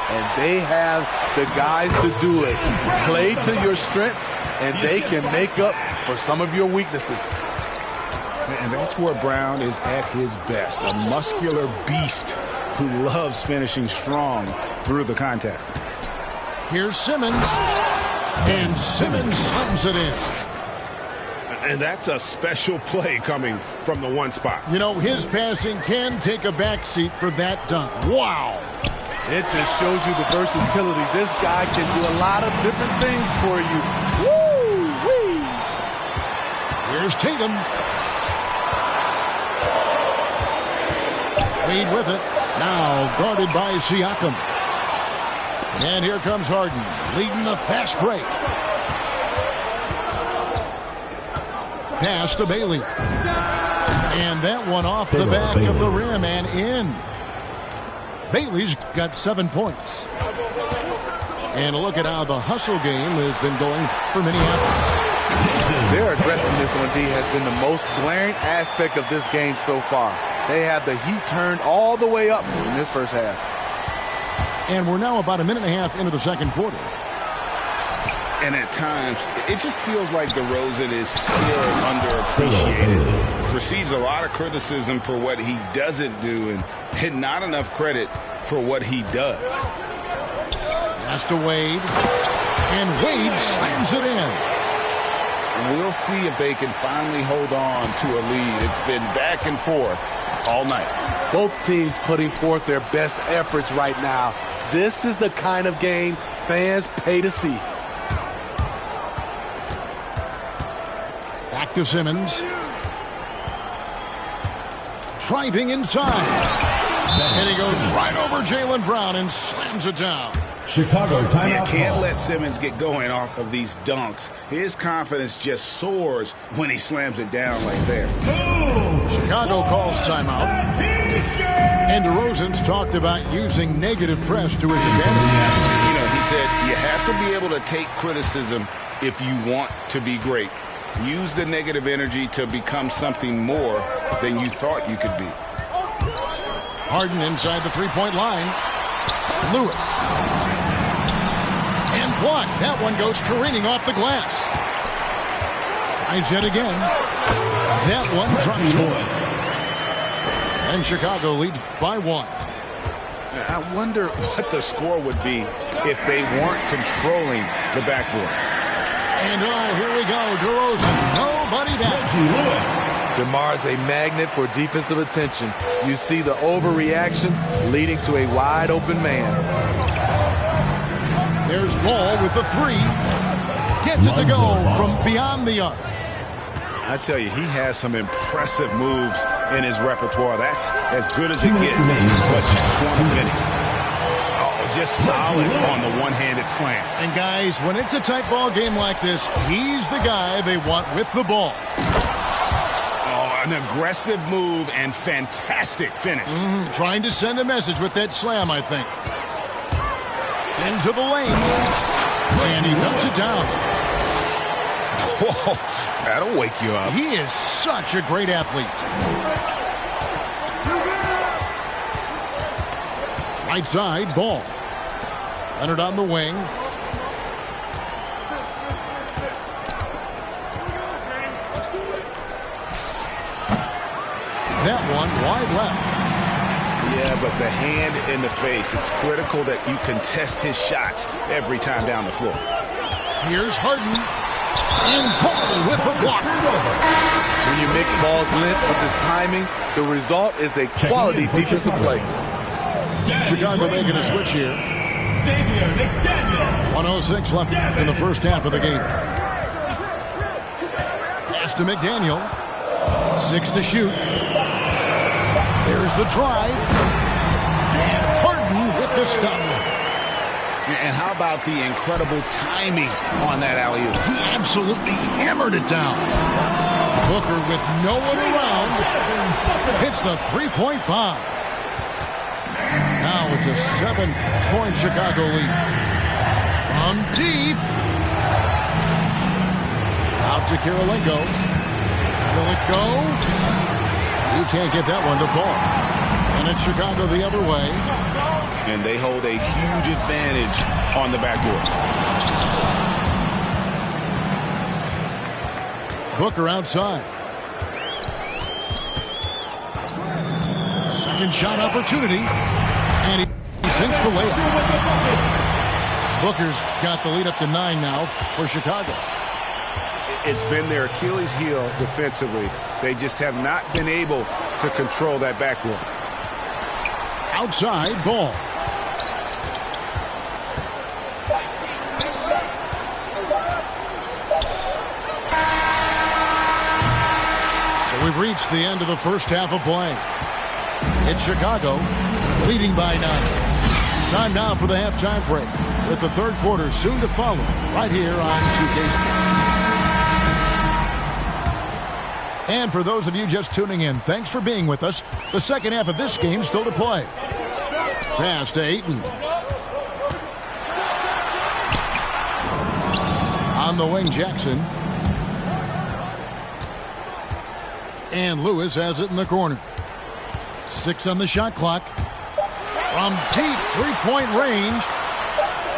And they have the guys to do it. Play to your strengths, and they can make up for some of your weaknesses. And that's where Brown is at his best. A muscular beast who loves finishing strong through the contact. Here's Simmons. And Simmons slams it in. And that's a special play coming from the one spot. You know, his passing can take a backseat for that dunk. Wow. It just shows you the versatility. This guy can do a lot of different things for you. Woo-wee. Here's Tatum. Wade with it. Now guarded by Siakam. And here comes Harden, leading the fast break. Pass to Bailey. And that one off the back of the rim and in. Bailey's got 7 points. And a look at how the hustle game has been going for Minneapolis. Their aggressiveness on D has been the most glaring aspect of this game so far. They have the heat turned all the way up in this first half. And we're now about 1.5 minutes into the second quarter. And at times, it just feels like DeRozan is still underappreciated. Receives a lot of criticism for what he doesn't do and not enough credit for what he does. Pass to Wade. And Wade slams it in. We'll see if they can finally hold on to a lead. It's been back and forth all night. Both teams putting forth their best efforts right now. This is the kind of game fans pay to see. Back to Simmons. Driving inside. And he goes right over Jaylen Brown and slams it down. Chicago timeout. Yeah, can't let Simmons get going off of these dunks. His confidence just soars when he slams it down like that. Chicago calls timeout. And DeRozan's talked about using negative press to his advantage. You know, he said you have to be able to take criticism if you want to be great. Use the negative energy to become something more than you thought you could be. Harden inside the three-point line. Lewis. And blocked. That one goes careening off the glass. Tries yet again. That one drops Lewis. And Chicago leads by 1. I wonder what the score would be if they weren't controlling the backboard. And here we go. DeRozan. Nobody back. Lewis. DeMar's a magnet for defensive attention. You see the overreaction leading to a wide open man. There's Ball with the 3. Gets it to go from beyond the arc. I tell you, he has some impressive moves in his repertoire. That's as good as it gets, but just one of many. Oh, just solid on the one-handed slam. And guys, when it's a tight ball game like this, he's the guy they want with the ball. An aggressive move and fantastic finish. Trying to send a message with that slam, I think. Into the lane. And he dumps it down. Whoa, that'll wake you up. He is such a great athlete. Right side, Ball. Leonard on the wing. That one wide left. Yeah, but the hand in the face. It's critical that you contest his shots every time down the floor. Here's Harden. And Ball with the block. When you mix ball's length with his timing, the result is a quality defensive play. Chicago making a switch here. 1:06 left in the first half of the game. Pass to McDaniel. 6 to shoot. There's the drive. And Harden with the stuff. And how about the incredible timing on that alley-oop? He absolutely hammered it down. Booker with no one around hits the three-point bomb. Now it's a 7-point Chicago lead. From deep. Out to Kirilenko. Will it go? You can't get that one to fall. And it's Chicago the other way. And they hold a huge advantage on the backboard. Booker outside. Second shot opportunity. And he sinks the layup. Booker's got the lead up to 9 now for Chicago. It's been their Achilles heel defensively. They just have not been able to control that backboard. Outside, Ball. So we've reached the end of the first half of play. It's Chicago leading by 9. Time now for the halftime break, with the third quarter soon to follow right here on 2K Sports. And for those of you just tuning in, thanks for being with us. The second half of this game still to play. Pass to Ayton. On the wing, Jackson. And Lewis has it in the corner. 6 on the shot clock. From deep three-point range.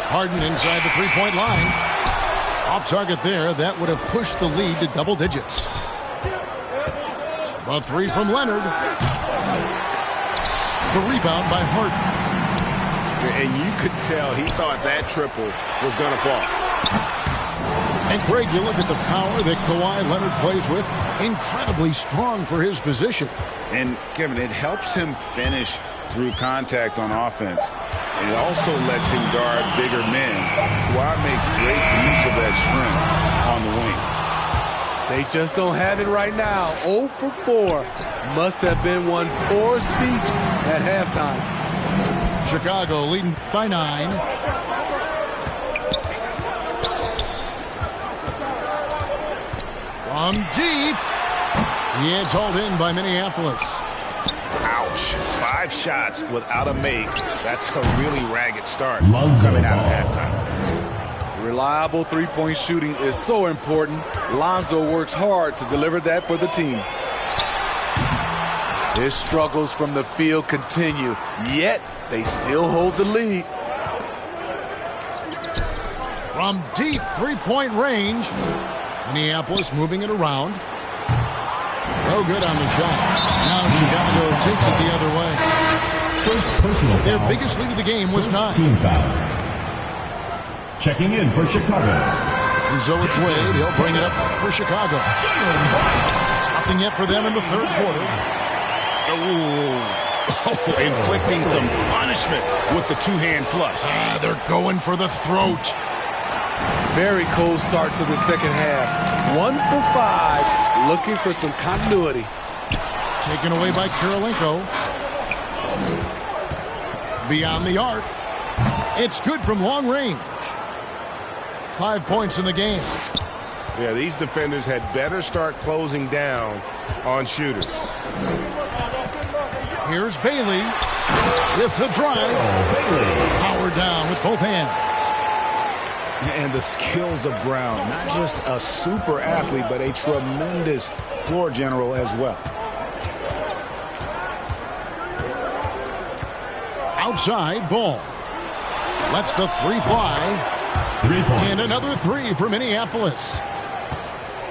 Harden inside the three-point line. Off target there. That would have pushed the lead to double digits. A 3 from Leonard. The rebound by Harden. And you could tell he thought that triple was going to fall. And Craig, you look at the power that Kawhi Leonard plays with, incredibly strong for his position. And, Kevin, it helps him finish through contact on offense. And it also lets him guard bigger men. Kawhi makes great use of that strength on the wing. They just don't have it right now. 0 for 4. Must have been one poor speech at halftime. Chicago leading by 9. From deep. It's hauled in by Minneapolis. Ouch. 5 shots without a make. That's a really ragged start coming out of halftime. Reliable three-point shooting is so important. Lonzo works hard to deliver that for the team. His struggles from the field continue, yet they still hold the lead. From deep three-point range, Minneapolis moving it around. No good on the shot. Now Chicago takes it the other way. First personal Their foul. biggest lead of the game was 9. Team foul. Checking in for Chicago. And so it's Wade. He'll bring it up for Chicago. Nothing yet for them in the third quarter. Inflicting some punishment with the two-hand flush. They're going for the throat. Very cold start to the second half. 1 for 5, looking for some continuity. Taken away by Kirilenko. Beyond the arc. It's good from long range. 5 points in the game. Yeah, these defenders had better start closing down on shooters. Here's Bailey with the drive. Powered down with both hands. And the skills of Brown, not just a super athlete, but a tremendous floor general as well. Outside ball. Lets the 3 fly. 3 points. And another 3 for Minneapolis.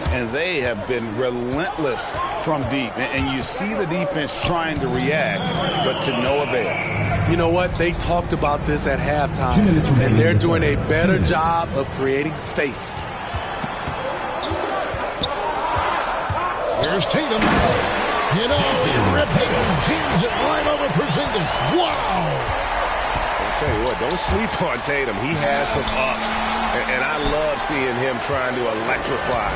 And they have been relentless from deep. And you see the defense trying to react, but to no avail. You know what? They talked about this at halftime, and they're doing a better job of creating space. Here's Tatum. He rips it and jams it right over Porzingis. Wow! I'll tell you what, don't sleep on Tatum. He has some ups, and I love seeing him trying to electrify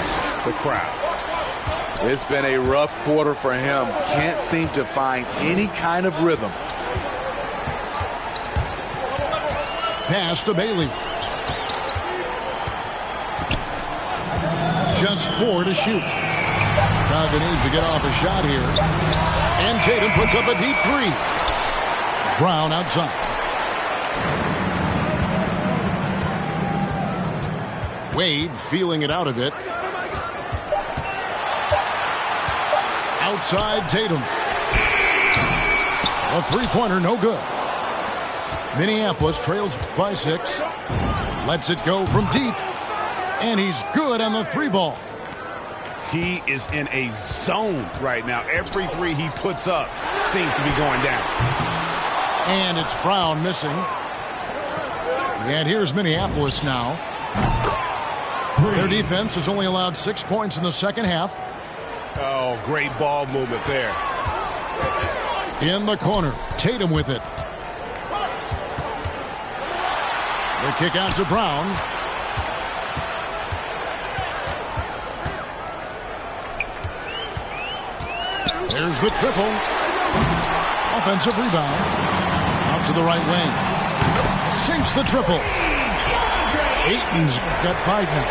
the crowd. It's been a rough quarter for him. Can't seem to find any kind of rhythm. Pass to Bailey. Just 4 to shoot. Chicago needs to get off a shot here. And Tatum puts up a deep 3. Brown outside. Wade feeling it out a bit. Outside Tatum. A three-pointer, no good. Minneapolis trails by 6. Lets it go from deep. And he's good on the 3 ball. He is in a zone right now. Every 3 he puts up seems to be going down. And it's Brown missing. And here's Minneapolis now. Their defense has only allowed 6 points in the second half. Oh, great ball movement there. In the corner, Tatum with it. The kick out to Brown. There's the triple. Offensive rebound. Out to the right wing. Sinks the triple. Ayton's got 5 now.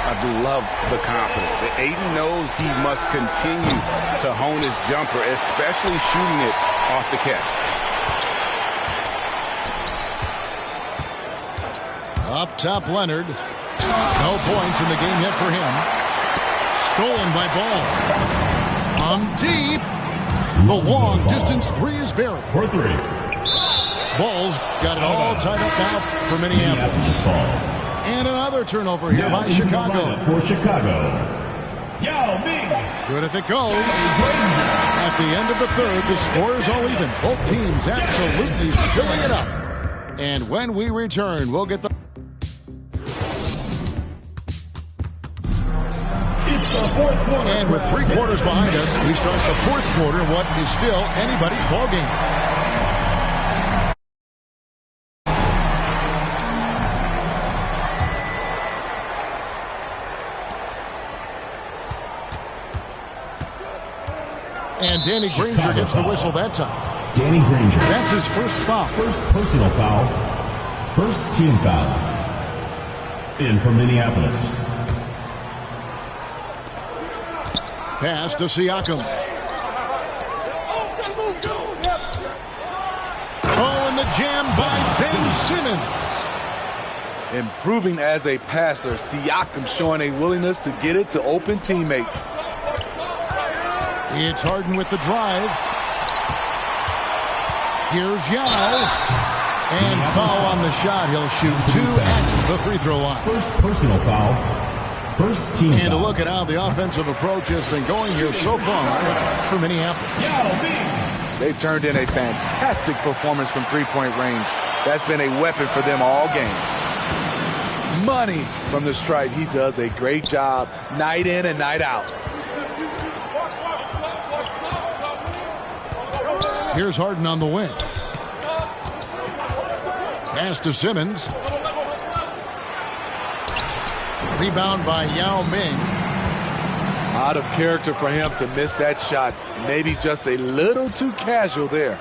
I do love the confidence. Ayton knows he must continue to hone his jumper, especially shooting it off the catch. Up top, Leonard. No points in the game yet for him. Stolen by Ball. Deep. The long distance 3 is buried. For 3. Ball's got it all tied up now for Minneapolis. And another turnover here by Chicago. For Chicago. Yao Ming. Good if it goes. At the end of the third, the score is all even. Both teams absolutely filling it up. And when we return, we'll get the... And with 3 quarters behind us, we start the 4th quarter, what is still anybody's ballgame. And Danny Granger gets the whistle that time. Danny Granger. That's his first foul. First personal foul. First team foul. In from Minneapolis. Pass to Siakam. Oh, and the jam by Ben Simmons. Improving as a passer, Siakam showing a willingness to get it to open teammates. It's Harden with the drive. Here's Yao. And foul on the shot. He'll shoot 2 at the free throw line. First personal foul. First team and foul. To look at how the offensive approach has been going here so far for Minneapolis. They've turned in a fantastic performance from three-point range. That's been a weapon for them all game. Money from the stripe. He does a great job night in and night out. Here's Harden on the wing. Pass to Simmons. Rebound by Yao Ming. Out of character for him to miss that shot. Maybe just a little too casual there.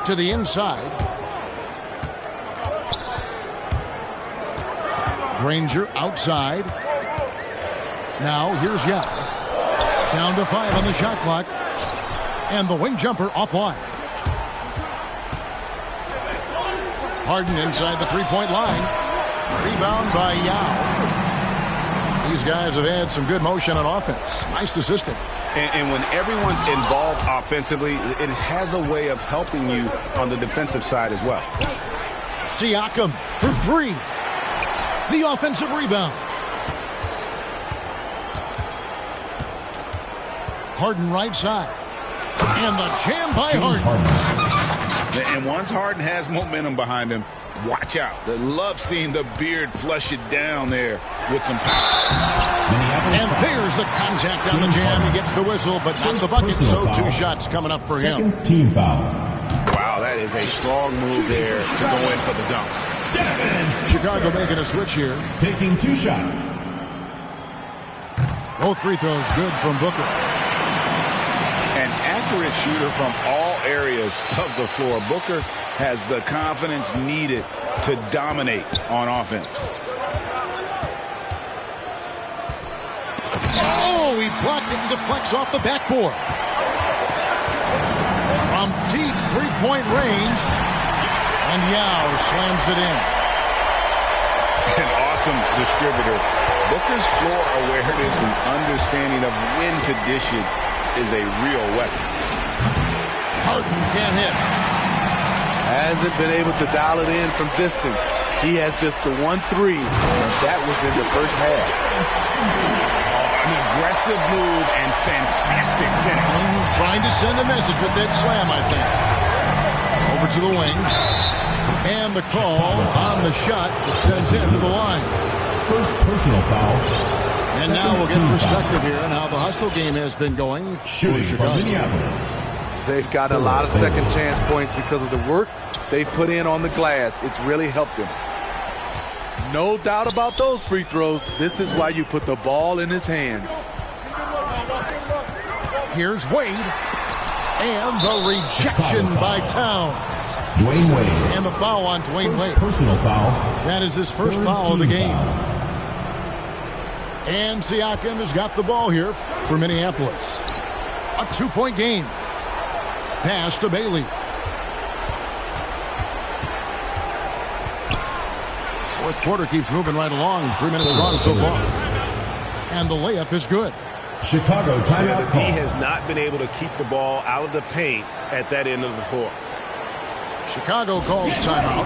To the inside. Granger outside. Now here's Yao. Down to 5 on the shot clock. And the wing jumper offline. Harden inside the three-point line. Rebound by Yao. These guys have had some good motion on offense. Nice assistant. And when everyone's involved offensively, it has a way of helping you on the defensive side as well. Siakam for 3. The offensive rebound. Harden right side. And the jam by Harden. And once Harden has momentum behind him, watch out. They love seeing the beard flush it down there with some power. And there's the contact on the jam. He gets the whistle, but not the bucket, so 2 shots coming up for him. Second team foul. Wow, that is a strong move there to go in for the dunk. Chicago making a switch here. Taking 2 shots. Both free throws good from Booker. An accurate shooter from all areas of the floor. Booker has the confidence needed to dominate on offense. Oh, he blocked it and deflects off the backboard. From deep three-point range. And Yao slams it in. An awesome distributor. Booker's floor awareness and understanding of when to dish it is a real weapon. Harden can't hit. Hasn't been able to dial it in from distance. He has just the 1 3, and that was in the first half. An aggressive move and fantastic finish. Trying to send a message with that slam, I think. Over to the wing. And the call on the shot that sends him to the line. First personal foul. And now we'll get perspective here on how the hustle game has been going. Shooting from Minneapolis. They've got a lot of second chance points because of the work they've put in on the glass. It's really helped them. No doubt about those free throws. This is why you put the ball in his hands. Here's Wade. And the rejection by Towns. Dwayne Wade. And the foul on Dwayne Wade. Personal foul. That is his first foul of the game. And Siakam has got the ball here for Minneapolis. A 2-point game. Pass to Bailey. Fourth quarter keeps moving right along. 3 minutes gone so far. And the layup is good. Chicago timeout. The D has not been able to keep the ball out of the paint at that end of the floor. Chicago calls timeout.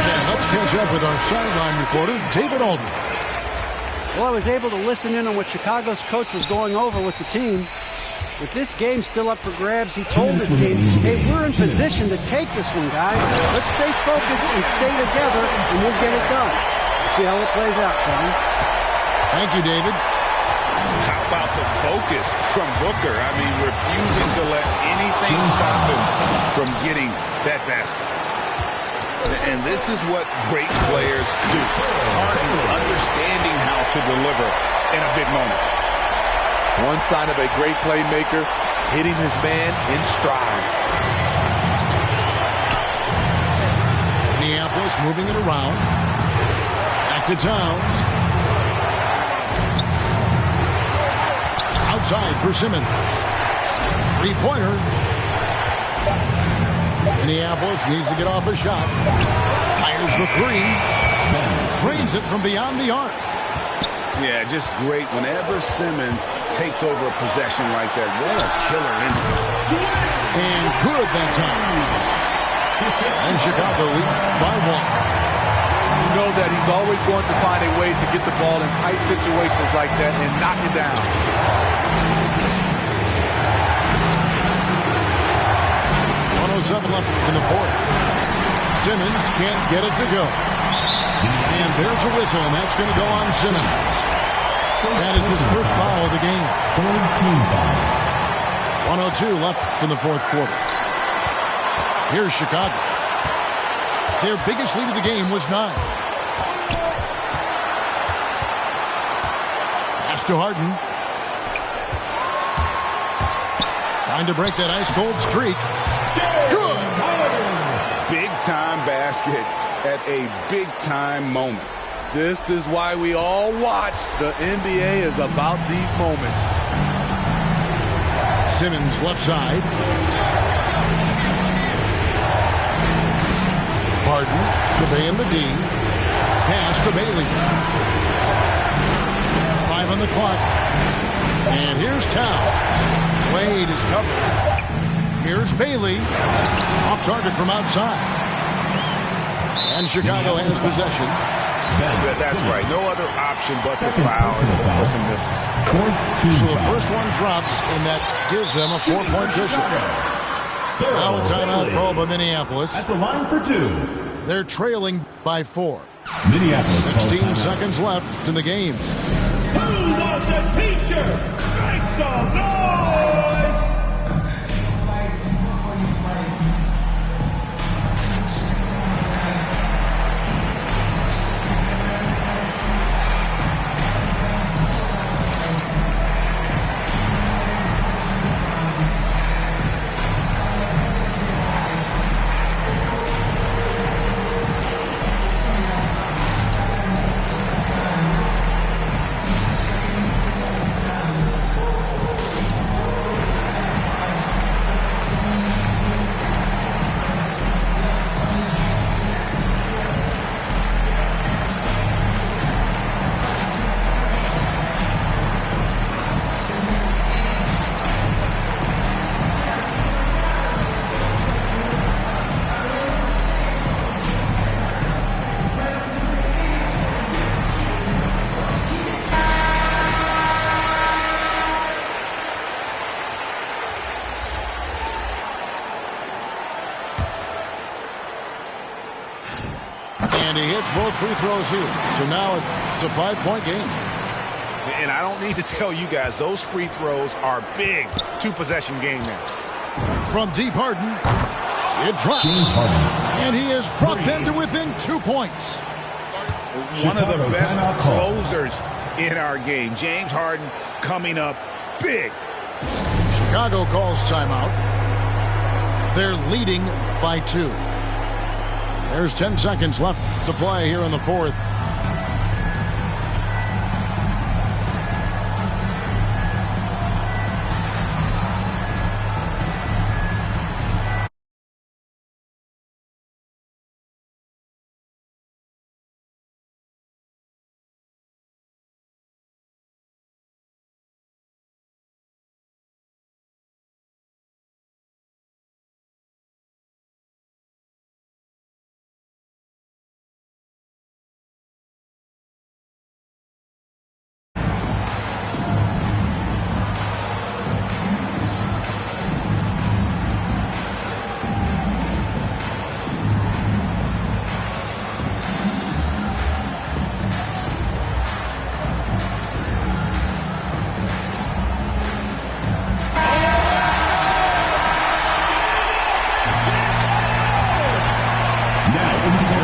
And let's catch up with our sideline reporter, David Aldridge. Well, I was able to listen in on what Chicago's coach was going over with the team. With this game still up for grabs, he told his team, hey, we're in position to take this one, guys. Let's stay focused and stay together, and we'll get it done. We'll see how it plays out, Kevin. Thank you, David. How about the focus from Booker? I mean, refusing to let anything stop him from getting that basket. And this is what great players do. Harden understanding how to deliver in a big moment. One sign of a great playmaker, hitting his man in stride. Minneapolis moving it around. Back to Towns. Outside for Simmons. Three-pointer. Minneapolis needs to get off a shot. Fires the three. Drains it from beyond the arc. Yeah, just great whenever Simmons takes over a possession like that. What a killer instinct. And good that time. And Chicago leads by one. You know that he's always going to find a way to get the ball in tight situations like that and knock it down. Left in the fourth. Simmons can't get it to go. And there's a whistle, and that's going to go on Simmons. That is his first foul of the game. 102 left in the fourth quarter. Here's Chicago. Their biggest lead of the game was 9. Pass to Harden. Trying to break that ice-cold streak. Big-time basket at a big-time moment. This is why we all watch. The NBA is about these moments. Simmons left side. Harden surveying the D. Pass to Bailey. 5 on the clock. And here's Towns. Wade is covered. Here's Bailey. Off target from outside. And Chicago has possession. That's right. No other option but to foul for some misses. So the first one drops, and that gives them a 4-point cushion. Now a timeout called by Minneapolis. At the line for 2. They're trailing by 4. Minneapolis. 16 seconds left in the game. Who wants a t-shirt? Make some noise! And he hits both free throws here. So now it's a 5-point game. And I don't need to tell you guys, those free throws are big. 2-possession game now. From deep Harden, it drops. And he has brought them to within 2 points. One of the best closers in our game. James Harden coming up big. Chicago calls timeout. They're leading by 2. There's 10 seconds left to play here in the fourth.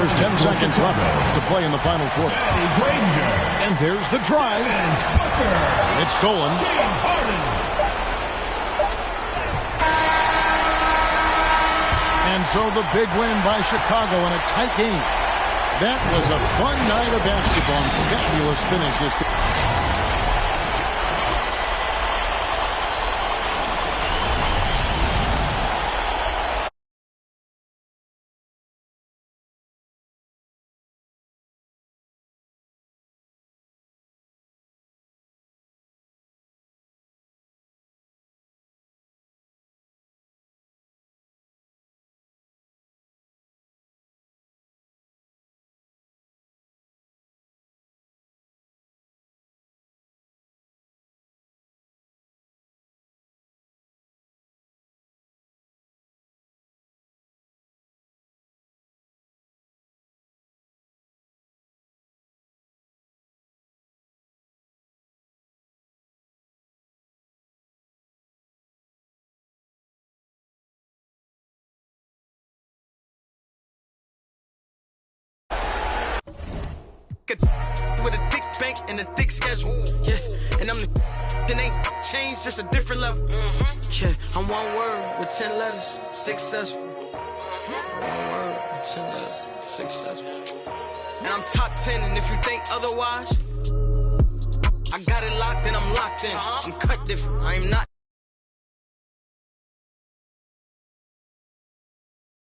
There's 10 seconds left to play in the final quarter. And there's the drive. It's stolen. And so the big win by Chicago in a tight game. That was a fun night of basketball and fabulous finishes. With a thick bank and a thick schedule, yeah. And I'm the that ain't changed, just a different level. Yeah, I'm one word with 10 letters, successful. One word with 10 letters, successful. And I'm top 10, and if you think otherwise, I got it locked and I'm locked in. I'm cut different. I am not.